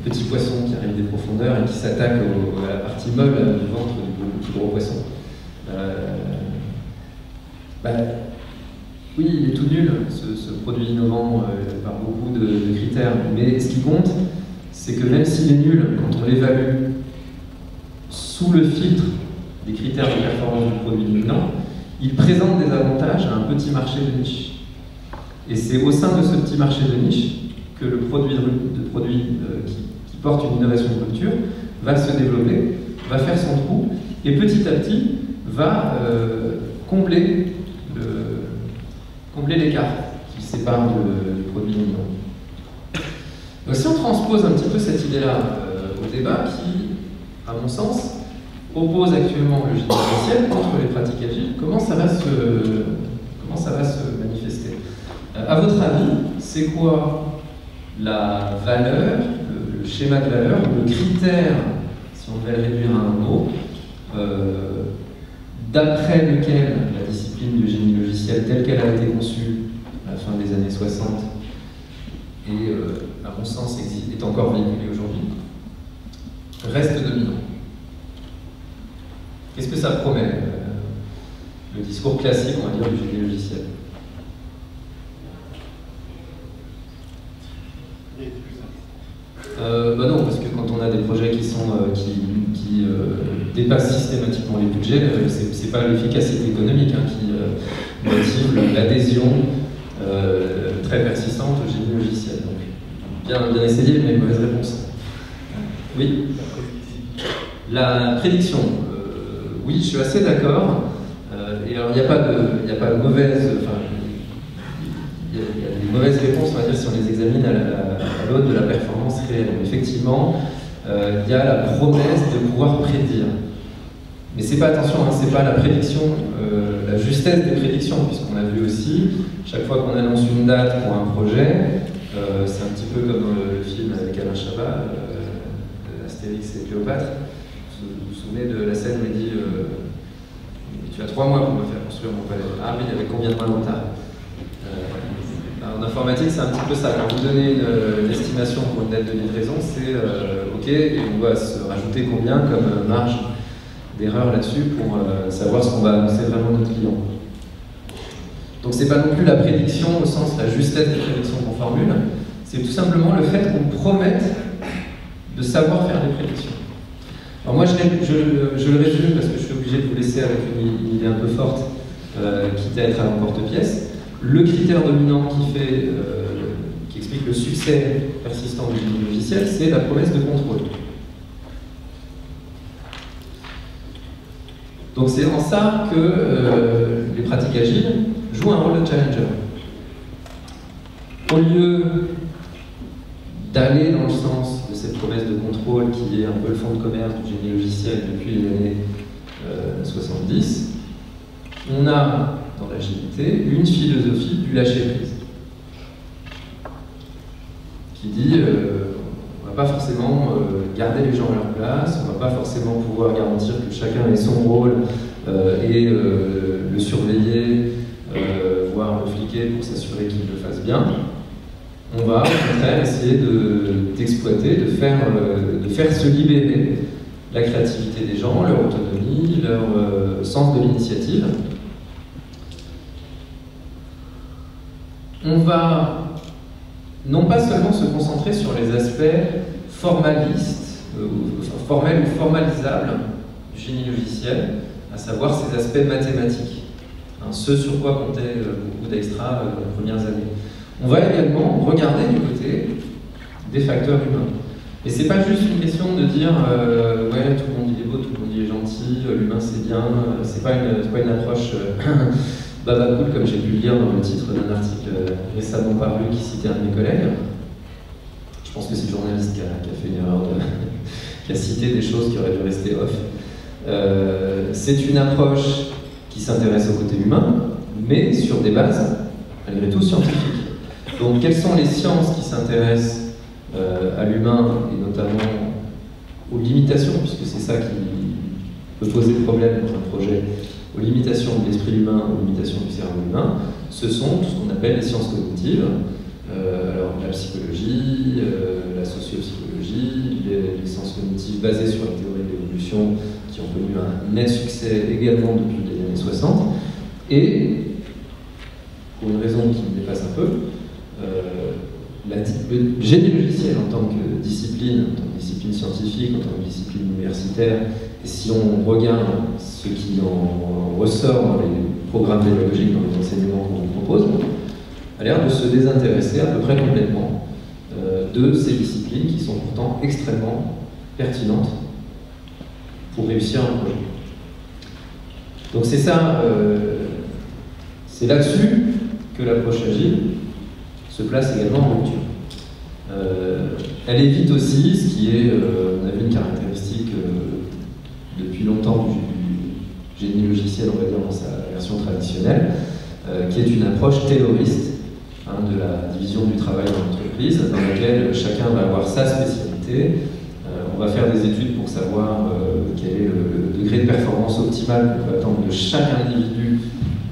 petit poisson qui arrive des profondeurs et qui s'attaque à la partie molle du ventre du plus gros poisson. Oui, il est tout nul, ce produit innovant, par beaucoup de critères, mais ce qui compte, c'est que même s'il est nul, quand on l'évalue sous le filtre des critères de performance du produit dominant, il présente des avantages à un petit marché de niche. Et c'est au sein de ce petit marché de niche que le produit qui porte une innovation de rupture va se développer, va faire son trou, et petit à petit va combler l'écart qui sépare du produit dominant. Donc si on transpose un petit peu cette idée-là au débat qui, à mon sens, oppose actuellement le génie logiciel contre les pratiques agiles, comment ça va se manifester? À votre avis, c'est quoi la valeur, le schéma de valeur, le critère, si on devait le réduire à un mot, d'après lequel la discipline du génie logiciel telle qu'elle a été conçue à la fin des années 60 et, à mon sens, est encore véhiculée aujourd'hui, reste dominant? Qu'est-ce que ça promet, le discours classique, on va dire, du génie logiciel? Non, parce que quand on a des projets qui dépassent systématiquement les budgets, c'est pas l'efficacité économique qui motive l'adhésion très persistante au génie logiciel. Donc, bien essayé, mais mauvaise réponse. Oui. La prédiction. Oui, je suis assez d'accord. Et alors, il n'y a pas de mauvaise. Enfin, il y a des mauvaises réponses, on va dire, si on les examine à l'aune de la performance réelle. Effectivement, il y a la promesse de pouvoir prédire. Mais c'est pas, attention, c'est pas la prédiction, la justesse des prédictions, puisqu'on a vu aussi, chaque fois qu'on annonce une date pour un projet, c'est un petit peu comme le film avec Alain Chabat, Astérix et Cléopâtre. Vous vous souvenez de la scène où il dit tu as 3 mois pour me faire construire mon palais. Ah oui, avec combien de mois de retard? En informatique, c'est un petit peu ça. Quand vous donnez une estimation pour une date de livraison, c'est OK, et on va se rajouter combien comme marge d'erreur là-dessus pour savoir ce qu'on va annoncer vraiment à notre client. Donc c'est pas non plus la prédiction au sens la justesse des prédictions qu'on formule, c'est tout simplement le fait qu'on promette de savoir faire des prédictions. Alors moi je le résume parce que je suis obligé de vous laisser avec une idée un peu forte, quitte à être à l'emporte-pièce. Le critère dominant qui explique le succès persistant du génie logiciel, c'est la promesse de contrôle. Donc c'est en ça que les pratiques agiles jouent un rôle de challenger. Au lieu d'aller dans le sens de cette promesse de contrôle qui est un peu le fond de commerce du génie logiciel depuis les années 70, on a dans l'agilité une philosophie du lâcher-prise qui dit on ne va pas forcément garder les gens à leur place, on ne va pas forcément pouvoir garantir que chacun ait son rôle et le surveiller, voire le fliquer pour s'assurer qu'il le fasse bien. On va au contraire essayer d'exploiter, de faire se libérer la créativité des gens, leur autonomie, leur sens de l'initiative. On va non pas seulement se concentrer sur les aspects formalistes, formels ou formalisables du génie logiciel, à à savoir ces aspects mathématiques, hein, ce sur quoi comptait beaucoup d'extra dans les premières années. On va également regarder du côté des facteurs humains. Et c'est pas juste une question de dire ouais, tout le monde il est beau, tout le monde il est gentil, l'humain c'est bien, c'est pas une approche baba cool comme j'ai pu le lire dans le titre d'un article récemment paru qui citait un de mes collègues. Je pense que c'est le journaliste qui a fait une erreur, qui a cité des choses qui auraient dû rester off. C'est une approche qui s'intéresse au côté humain, mais sur des bases, malgré tout, scientifiques. Donc, quelles sont les sciences qui s'intéressent à l'humain, et notamment aux limitations, puisque c'est ça qui peut poser problème dans un projet, aux limitations de l'esprit humain, aux limitations du cerveau humain, ce sont tout ce qu'on appelle les sciences cognitives. Alors, la psychologie, la sociopsychologie, les sciences cognitives basées sur la théorie de l'évolution, qui ont connu un net succès également depuis les années 60, et, pour une raison qui me dépasse un peu, le génie logiciel en tant que discipline scientifique, en tant que discipline universitaire, et si on regarde ce qui en ressort dans les programmes pédagogiques, dans les enseignements qu'on nous propose, a l'air de se désintéresser à peu près complètement de ces disciplines qui sont pourtant extrêmement pertinentes pour réussir un projet. Donc c'est ça, c'est là-dessus que l'approche agile se place également en rupture. Elle évite aussi ce qui est, on a vu une caractéristique depuis longtemps du génie logiciel, on va dire dans sa version traditionnelle, qui est une approche tayloriste de la division du travail dans l'entreprise, dans laquelle chacun va avoir sa spécialité. On va faire des études pour savoir quel est le degré de performance optimal qu'on peut attendre de chaque individu,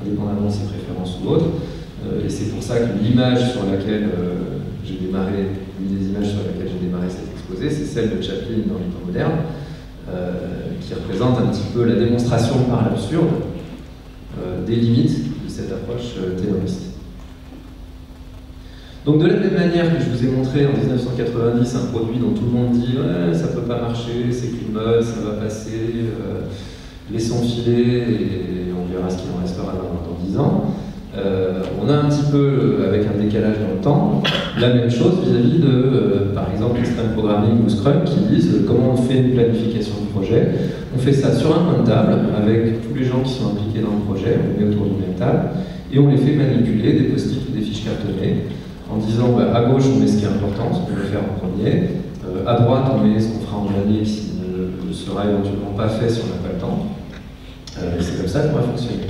indépendamment de ses préférences ou autres. Et c'est pour ça que l'image sur laquelle j'ai démarré, une des images sur laquelle j'ai démarré cet exposé, c'est celle de Chaplin dans les temps modernes, qui représente un petit peu la démonstration par l'absurde des limites de cette approche tayloriste. Donc de la même manière que je vous ai montré en 1990 un produit dont tout le monde dit ouais, ça peut pas marcher, c'est qu'une mode, ça va passer, laissons filer et on verra ce qu'il en restera dans 10 ans. On a un petit peu, avec un décalage dans le temps, la même chose vis-à-vis de, par exemple, Extreme Programming ou Scrum qui disent comment on fait une planification de projet. On fait ça sur un coin de table avec tous les gens qui sont impliqués dans le projet, on les met autour d'une même table et on les fait manipuler des post-it ou des fiches cartonnées en disant bah, à gauche on met ce qui est important, ce qu'on veut faire en premier, à droite on met ce qu'on fera en dernier qui ne sera éventuellement pas fait si on n'a pas le temps. C'est comme ça qu'on va fonctionner.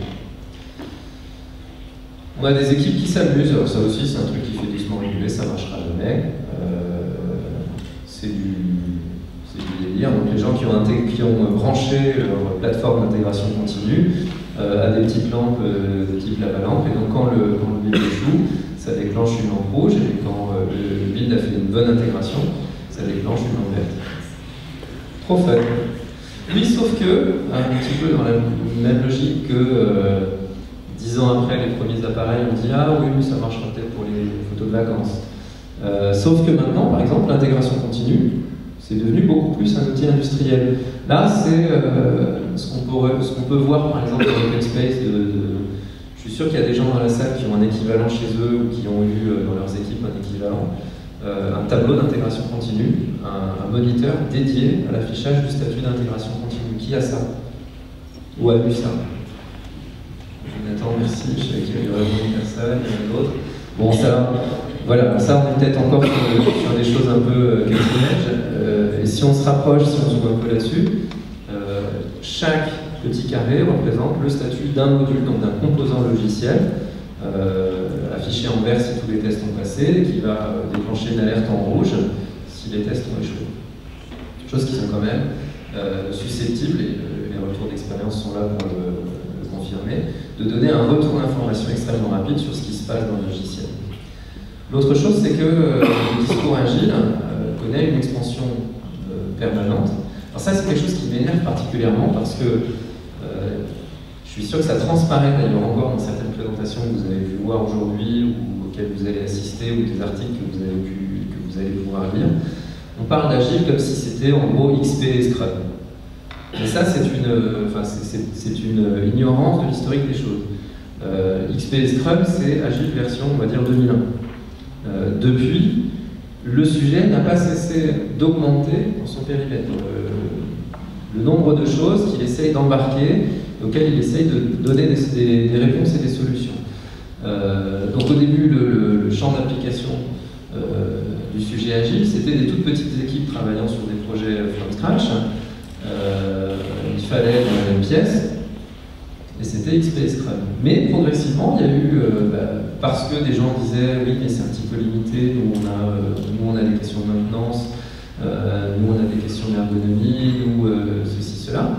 On a des équipes qui s'amusent, alors ça aussi c'est un truc qui fait doucement réguler, ça ne marchera jamais. C'est du délire. Donc les gens qui ont branché leur plateforme d'intégration continue à des petites lampes de type lava-lampe, et donc quand le build échoue, ça déclenche une lampe rouge, et quand le build a fait une bonne intégration, ça déclenche une lampe verte. Trop fun. Oui, sauf que, un petit peu dans la même logique que 10 ans après les premiers appareils, on dit ah oui, mais ça marchera peut-être pour les photos de vacances. Sauf que maintenant, par exemple, l'intégration continue, c'est devenu beaucoup plus un outil industriel. Là, c'est ce qu'on peut voir par exemple dans l'open space. Je suis sûr qu'il y a des gens dans la salle qui ont un équivalent chez eux ou qui ont eu dans leurs équipes un équivalent. Un tableau d'intégration continue, un moniteur dédié à l'affichage du statut d'intégration continue. Qui a ça? Ou a vu ça? Jonathan, merci, je savais qu'il y avait vraiment une personne, il y en a d'autres. Bon, ça, voilà, ça on est peut-être encore sur des choses un peu cutting-edge. Et si on se rapproche, si on se voit un peu là-dessus, chaque petit carré représente le statut d'un module, donc d'un composant logiciel, affiché en vert si tous les tests ont passé, et qui va déclencher une alerte en rouge si les tests ont échoué. Choses qui sont quand même susceptibles, et les retours d'expérience sont là pour le confirmer, de donner un retour d'information extrêmement rapide sur ce qui se passe dans le logiciel. L'autre chose, c'est que le discours agile connaît une expansion permanente. Alors ça, c'est quelque chose qui m'énerve particulièrement parce que je suis sûr que ça transparaît d'ailleurs encore dans certaines présentations que vous avez pu voir aujourd'hui ou auxquelles vous allez assister ou des articles que vous allez pouvoir lire. On parle d'agile comme si c'était en gros XP et Scrum. Mais ça, c'est une ignorance de l'historique des choses. XP et Scrum, c'est Agile version, on va dire, 2001. Depuis, le sujet n'a pas cessé d'augmenter dans son périmètre. Le nombre de choses qu'il essaye d'embarquer, auxquelles il essaye de donner des réponses et des solutions. Donc au début, le champ d'application du sujet Agile, c'était des toutes petites équipes travaillant sur des projets from scratch. Il fallait dans la même pièce, et c'était XP et Scrum. Mais progressivement, il y a eu, parce que des gens disaient oui, mais c'est un petit peu limité, nous on a des questions de maintenance, nous on a des questions d'ergonomie, nous ceci, cela,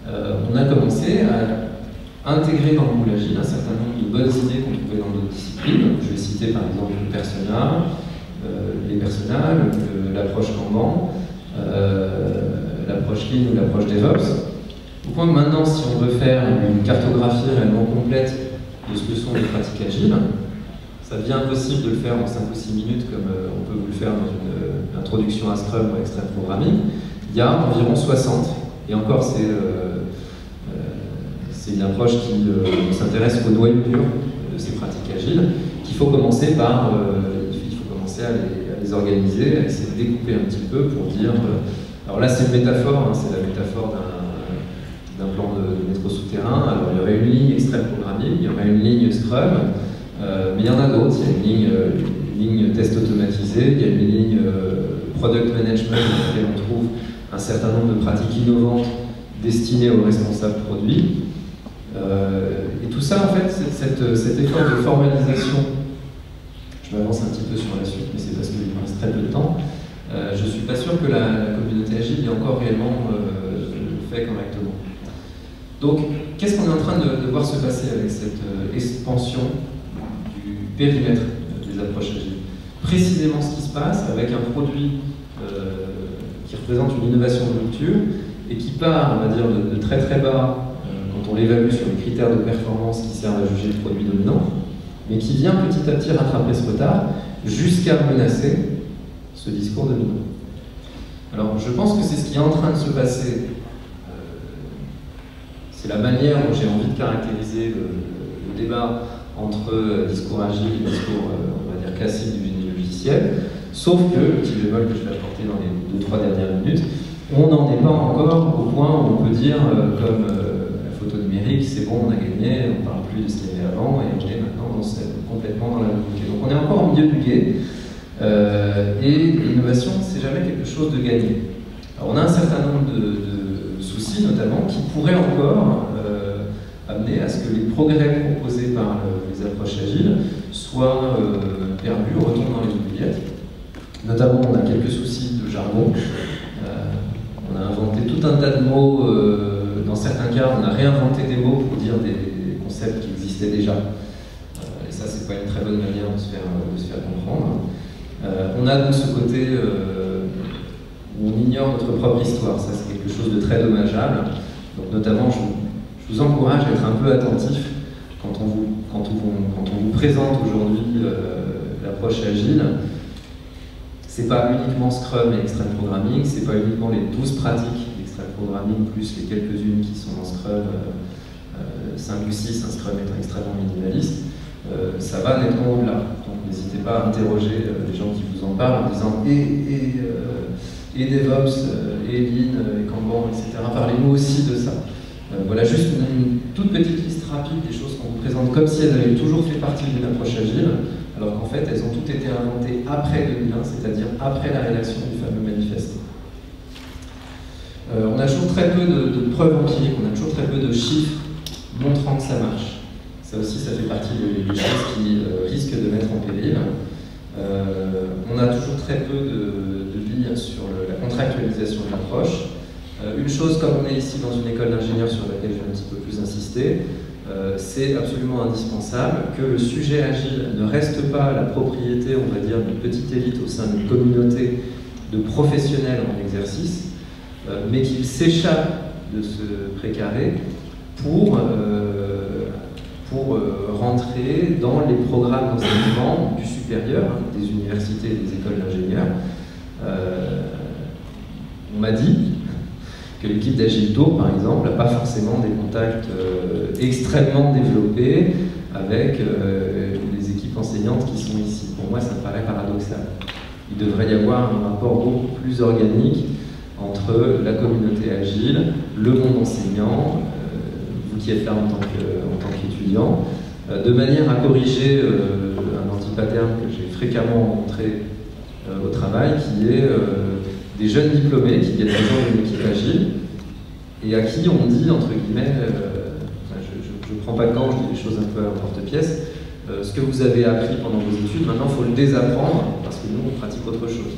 on a commencé à intégrer dans le moule Agile un certain nombre de bonnes idées qu'on trouvait dans d'autres disciplines. Je vais citer par exemple le persona, les personas, l'approche Kanban, l'approche Lean ou l'approche DevOps. Au point que maintenant, si on veut faire une cartographie réellement complète de ce que sont les pratiques agiles, ça devient impossible de le faire en 5 ou 6 minutes comme on peut vous le faire dans une introduction à Scrum ou Extreme Programming. Il y a environ 60, et encore c'est une approche qui s'intéresse au noyau dur de ces pratiques agiles, qu'il faut commencer par à les organiser, à essayer de découper un petit peu pour dire... alors là c'est une métaphore, c'est la métaphore d'un plan de métro souterrain. Alors il y aurait une ligne Extreme Programming, il y aurait une ligne Scrum, mais il y en a d'autres. Il y a une ligne test automatisé, il y a une ligne Product Management dans laquelle on trouve un certain nombre de pratiques innovantes destinées aux responsables produits. Et tout ça, en fait, cet effort de formalisation, je m'avance un petit peu sur la suite, mais c'est parce qu'il me reste très peu de temps, je ne suis pas sûr que la communauté agile ait encore réellement fait correctement. Donc, qu'est-ce qu'on est en train de voir se passer avec cette expansion du périmètre des approches agiles? Précisément ce qui se passe avec un produit qui représente une innovation de rupture et qui part, on va dire, de très très bas quand on l'évalue sur les critères de performance qui servent à juger le produit dominant, mais qui vient petit à petit rattraper ce retard jusqu'à menacer ce discours dominant. Alors je pense que c'est ce qui est en train de se passer, c'est la manière dont j'ai envie de caractériser le débat entre discours agile et discours, on va dire, classique du génie logiciel, sauf que, le petit bémol que je vais apporter dans les 2-3 dernières minutes, on n'en est pas encore au point où on peut dire, comme la photo numérique, c'est bon, on a gagné, on ne parle plus de ce qu'il y avait avant, et on est maintenant complètement dans la nouveauté. Donc on est encore au milieu du gué, et l'innovation, c'est jamais quelque chose de gagné. Alors on a un certain nombre de soucis, notamment, qui pourraient encore amener à ce que les progrès proposés par les approches agiles soient perdus, retombent dans les oubliettes. Notamment, on a quelques soucis de jargon. On a inventé tout un tas de mots. Dans certains cas, on a réinventé des mots pour dire des concepts qui existaient déjà. Et ça, c'est pas une très bonne manière de se faire comprendre. On a donc ce côté où on ignore notre propre histoire. Ça, c'est quelque chose de très dommageable. Donc, notamment, je vous encourage à être un peu attentif quand on vous présente aujourd'hui l'approche agile. C'est pas uniquement Scrum et Extreme Programming, c'est pas uniquement les 12 pratiques d'Extreme Programming plus les quelques-unes qui sont dans Scrum, 5 ou 6, un Scrum étant extrêmement minimaliste. Ça va nettement au-delà. Donc n'hésitez pas à interroger les gens qui vous en parlent en disant et DevOps, et Lean, et Kanban, etc. Parlez-nous aussi de ça. Voilà juste une toute petite liste rapide des choses qu'on vous présente comme si elles avaient toujours fait partie d'une approche agile, alors qu'en fait elles ont toutes été inventées après 2001, c'est-à-dire après la rédaction du fameux manifeste. On a toujours très peu de preuves empiriques, on a toujours très peu de chiffres montrant que ça marche. Ça aussi, ça fait partie des choses qui risquent de mettre en péril. On a toujours très peu de billes sur la contractualisation de l'approche. Une chose, comme on est ici dans une école d'ingénieurs sur laquelle je vais un petit peu plus insister, c'est absolument indispensable que le sujet agile ne reste pas la propriété, on va dire, d'une petite élite au sein d'une communauté de professionnels en exercice, mais qu'il s'échappe de ce précaré pour rentrer dans les programmes d'enseignement du supérieur, des universités et des écoles d'ingénieurs. On m'a dit que l'équipe d'Agile Tour, par exemple, n'a pas forcément des contacts extrêmement développés avec les équipes enseignantes qui sont ici. Pour moi, ça me paraît paradoxal. Il devrait y avoir un rapport beaucoup plus organique entre la communauté Agile, le monde enseignant, vous qui êtes là en tant qu'étudiant, de manière à corriger un anti-pattern que j'ai fréquemment rencontré au travail, qui est des jeunes diplômés qui viennent rejoindre une équipe Agile et à qui on dit, entre guillemets, je ne prends pas de gants, je dis des choses un peu à porte-pièce, ce que vous avez appris pendant vos études, maintenant il faut le désapprendre parce que nous on pratique autre chose.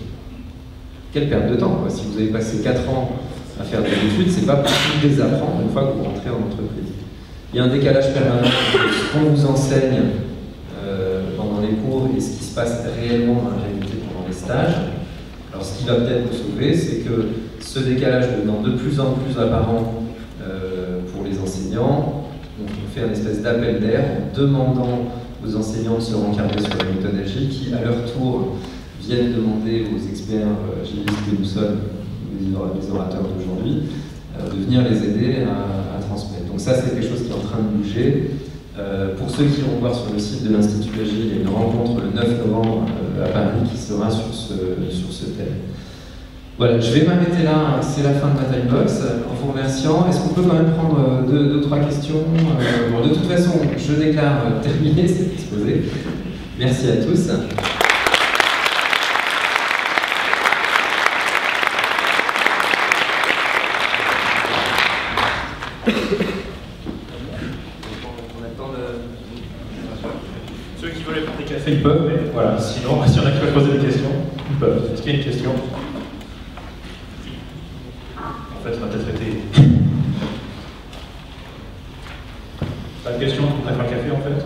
Quelle perte de temps, quoi. Si vous avez passé 4 ans à faire des études, c'est pas pour tout désapprendre une fois que vous rentrez en entreprise. Il y a un décalage permanent entre ce qu'on vous enseigne pendant les cours et ce qui se passe réellement dans la réalité pendant les stages. Alors ce qui va peut-être vous sauver, c'est que ce décalage devenant de plus en plus apparent pour les enseignants, on fait un espèce d'appel d'air en demandant aux enseignants de se rencarder sur la méthode Agile qui, à leur tour, viennent demander aux experts agilistes que nous sommes, les orateurs d'aujourd'hui, de venir les aider à transmettre. Donc ça, c'est quelque chose qui est en train de bouger. Pour ceux qui vont voir sur le site de l'Institut Agile, il y a une rencontre le 9 novembre à Paris qui sera sur ce thème. Voilà, je vais m'arrêter là, c'est la fin de ma timebox, en vous remerciant. Est-ce qu'on peut quand même prendre deux, trois questions? Bon, de toute façon, je déclare terminé cet exposé. Merci à tous. Ceux qui veulent prendre des cafés, ils peuvent, mais voilà, sinon, s'il y en a qui veulent poser des questions, ils peuvent. Est-ce qu'il y a une question? En fait, on va peut-être été. Pas de question, on a fait un café en fait.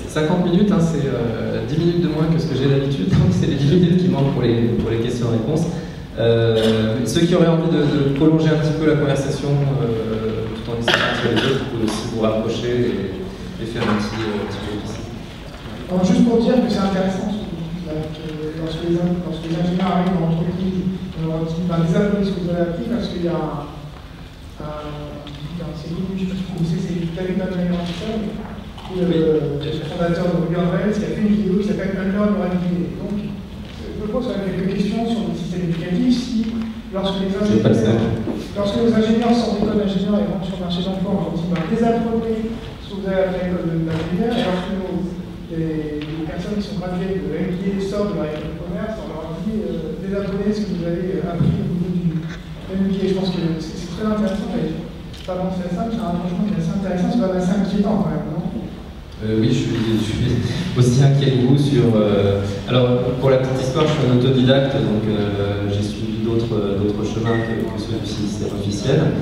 50 minutes, hein, c'est 10 minutes de moins que ce que j'ai d'habitude, donc c'est les 10 minutes qui manquent pour les questions-réponses. Ceux qui auraient envie de prolonger un petit peu la conversation tout en laissant partir les autres, vous pouvez aussi vous rapprocher et faire un petit peu ici. Alors, juste pour dire que c'est intéressant ce que vous dites là, que lorsque les ingénieurs arrivent dans l'entreprise, on leur dit désapprenez ce que vous avez appris parce qu'il y a c'est connu, je ne sais pas si vous connaissez, c'est David McLaren, le fondateur de Ruby on Rails, qui a fait une vidéo qui s'appelle Unlearn Your MBA. Donc, je pose quelques questions sur le système éducatif. Si, lorsque les ingénieurs sortent d'école d'ingénieur et rentrent sur le marché d'emploi, on leur dit désapprenez ce que vous avez appris à l'école d'ingénieur, et lorsque les personnes qui sont graduées de MBA sortent de la école de commerce, on leur dit désapprenez ce que vous avez appris au niveau du MBA. Je pense que c'est très intéressant. Et pas penser à ça, mais c'est un rapprochement qui est assez intéressant, c'est pas assez inquiétant quand même, non? Oui, je suis aussi inquiet que vous sur... alors, pour la petite histoire, je suis un autodidacte, donc j'ai suivi d'autres chemins que ceux du système officiel.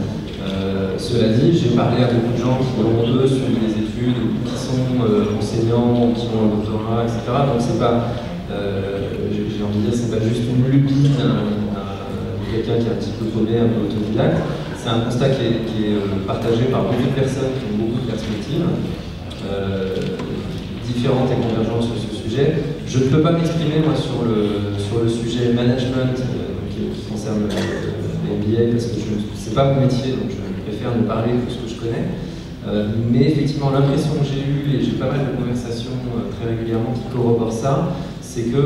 Cela dit, j'ai parlé à beaucoup de gens qui ont eux suivi des études, ou qui sont enseignants, ou qui ont un doctorat, etc. Donc c'est pas, j'ai envie de dire, c'est pas juste une lubie de quelqu'un qui est un petit peu paumé, un peu autodidacte. C'est un constat qui est partagé par beaucoup de personnes qui ont beaucoup de perspectives. Différentes et convergentes sur ce sujet. Je ne peux pas m'exprimer moi sur le sujet management qui concerne les MBA parce que ce n'est pas mon métier, donc je préfère ne parler que ce que je connais. Mais effectivement, l'impression que j'ai eue, et j'ai pas mal de conversations très régulièrement qui corroborent ça, c'est que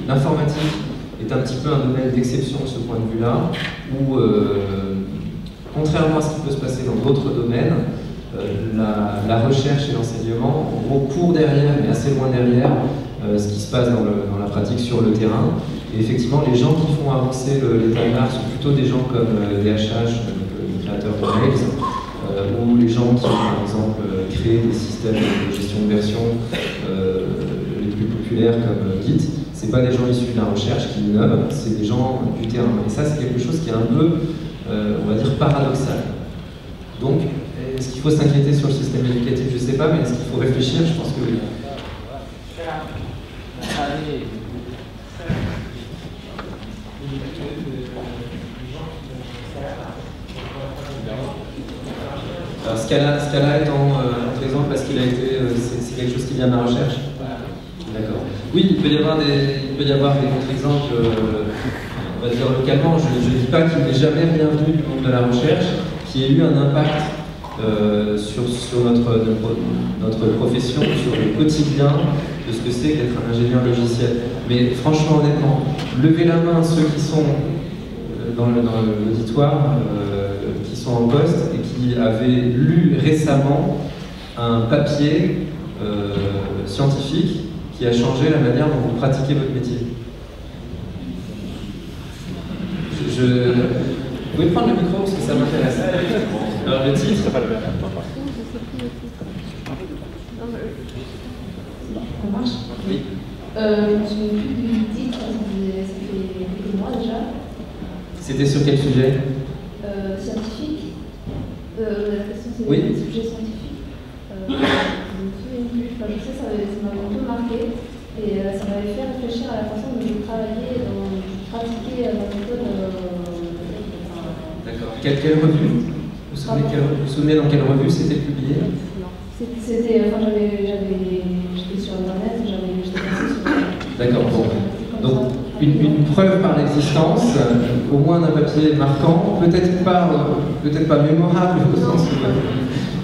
l'informatique est un petit peu un domaine d'exception de ce point de vue-là, où contrairement à ce qui peut se passer dans d'autres domaines, la recherche et l'enseignement courent derrière, mais assez loin derrière, ce qui se passe dans la pratique sur le terrain. Et effectivement, les gens qui font avancer l'état de l'art sont plutôt des gens comme DHH, le créateur de Rails, ou les gens qui ont par exemple créé des systèmes de gestion de version les plus populaires comme Git. C'est pas des gens issus de la recherche qui innovent, c'est des gens du terrain. Et ça, c'est quelque chose qui est un peu, on va dire, paradoxal. Donc, est-ce qu'il faut s'inquiéter sur le système éducatif? Je ne sais pas, mais est-ce qu'il faut réfléchir? Je pense que oui. Alors, Scala est en exemple parce qu'il a été, c'est quelque chose qui vient de la recherche. D'accord. Oui, il peut y avoir des contre-exemples, on va va dire localement, je ne dis pas qu'il n'est jamais bienvenu du monde de la recherche, qui ait eu un impact sur notre profession, sur le quotidien de ce que c'est d'être un ingénieur logiciel. Mais franchement, honnêtement, levez la main ceux qui sont dans l'auditoire, qui sont en poste et qui avaient lu récemment un papier scientifique qui a changé la manière dont vous pratiquez votre métier. Vous pouvez prendre le micro parce que ça m'intéresse. Alors le titre. Ça marche? Oui. Je me souviens plus du titre, ça fait quelques mois déjà. C'était sur quel sujet? Scientifique. La question c'est oui. le sujet scientifique. Je ne me souviens plus. Enfin, je sais, ça m'avait un peu marqué et ça m'avait fait réfléchir à la façon dont je pratiquais ma méthode. D'accord. Quelle revue? Vous vous souvenez dans quelle revue c'était publié? Non. C'était. Enfin, j'étais sur Internet, j'étais passée sur. D'accord, bon. Donc, une preuve par l'existence, au moins d'un papier marquant, peut-être pas mémorable au sens où.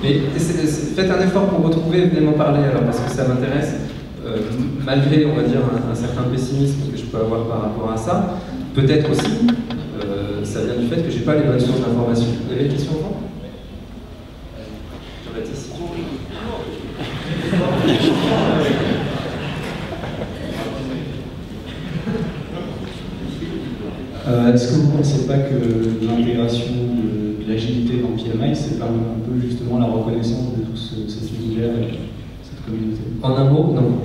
Mais faites un effort pour retrouver, venez m'en parler alors, parce que ça m'intéresse, malgré, on va dire, un certain pessimisme que je peux avoir par rapport à ça. Peut-être aussi, ça vient du fait que je n'ai pas les bonnes sources d'information. Vous avez des questions, Jean? Jean-Baptiste? Est-ce que vous ne pensez pas que l'intégration de l'agilité dans PMI, c'est pas un peu justement la reconnaissance de tout cet univers et cette communauté? En un mot, non.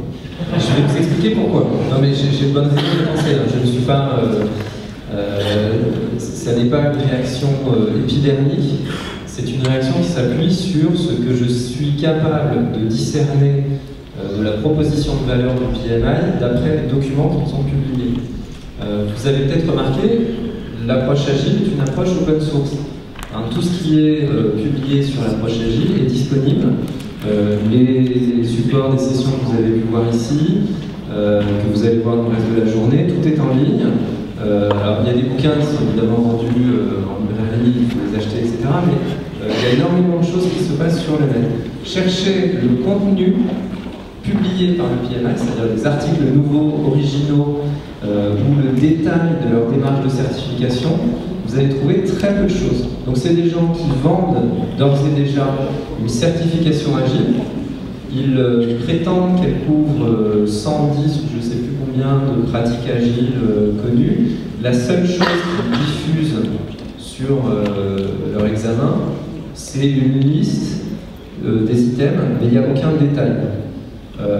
Je vais vous expliquer pourquoi. Non mais j'ai de bonnes raisons de penser. Je ne suis pas... ça n'est pas une réaction épidermique, c'est une réaction qui s'appuie sur ce que je suis capable de discerner de la proposition de valeur du PMI d'après les documents qui sont publiés. Vous avez peut-être remarqué, l'approche agile est une approche open source. Hein, tout ce qui est publié sur l'approche agile est disponible. Les supports des sessions que vous avez pu voir ici, que vous allez voir dans le reste de la journée, tout est en ligne. Alors il y a des bouquins qui sont évidemment vendus en librairie, il faut les acheter, etc. Mais il y a énormément de choses qui se passent sur le net. Cherchez le contenu publié par le PMI, c'est-à-dire des articles nouveaux, originaux, ou le détail de leur démarche de certification, vous allez trouver très peu de choses. Donc c'est des gens qui vendent d'ores et déjà une certification agile. Ils prétendent qu'elle couvre 110 ou je ne sais plus combien de pratiques agiles connues. La seule chose qu'ils diffusent sur leur examen, c'est une liste des items, mais il n'y a aucun détail.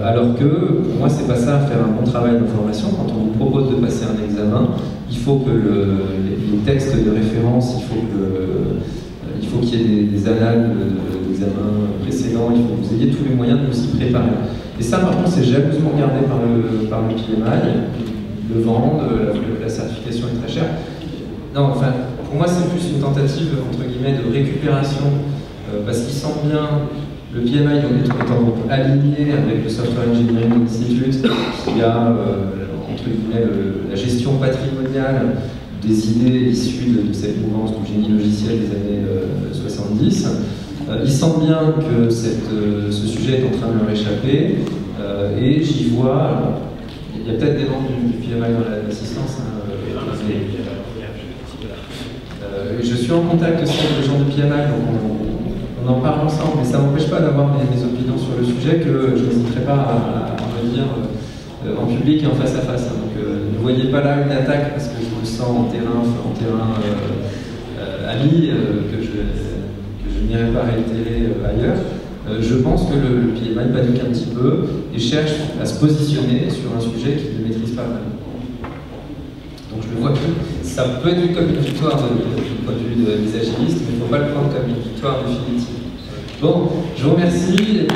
Alors que, pour moi, c'est pas ça, faire un bon travail d'information. Quand on vous propose de passer un examen, il faut que les textes de référence, il faut qu'il y ait des annales d'examen précédents, il faut que vous ayez tous les moyens de vous y préparer. Et ça, par contre, c'est jalousement gardé par le PMI. Le vendent, la certification est très chère. Non, enfin, pour moi, c'est plus une tentative, entre guillemets, de récupération, parce qu'ils sentent bien. Le PMI étant aligné avec le Software Engineering Institute, qui a entre guillemets la gestion patrimoniale des idées issues de cette mouvance du génie logiciel des années 70. Ils sentent bien que ce sujet est en train de leur échapper, et j'y vois, il y a peut-être des membres du PMI dans l'assistance. Je suis en contact aussi avec les gens du PMI, donc on en parle ensemble, mais ça ne m'empêche pas d'avoir mes opinions sur le sujet que je n'hésiterai pas à me dire en public et en face à face. Donc ne voyez pas là une attaque parce que je me sens en terrain ami, que je n'irai pas réitérer ailleurs. Je pense que le PMI panique un petit peu et cherche à se positionner sur un sujet qu'il ne maîtrise pas vraiment. Donc je le vois que ça peut être vu comme une victoire du point de vue des agilistes, mais il ne faut pas le prendre comme une victoire définitive. Bon, je vous remercie.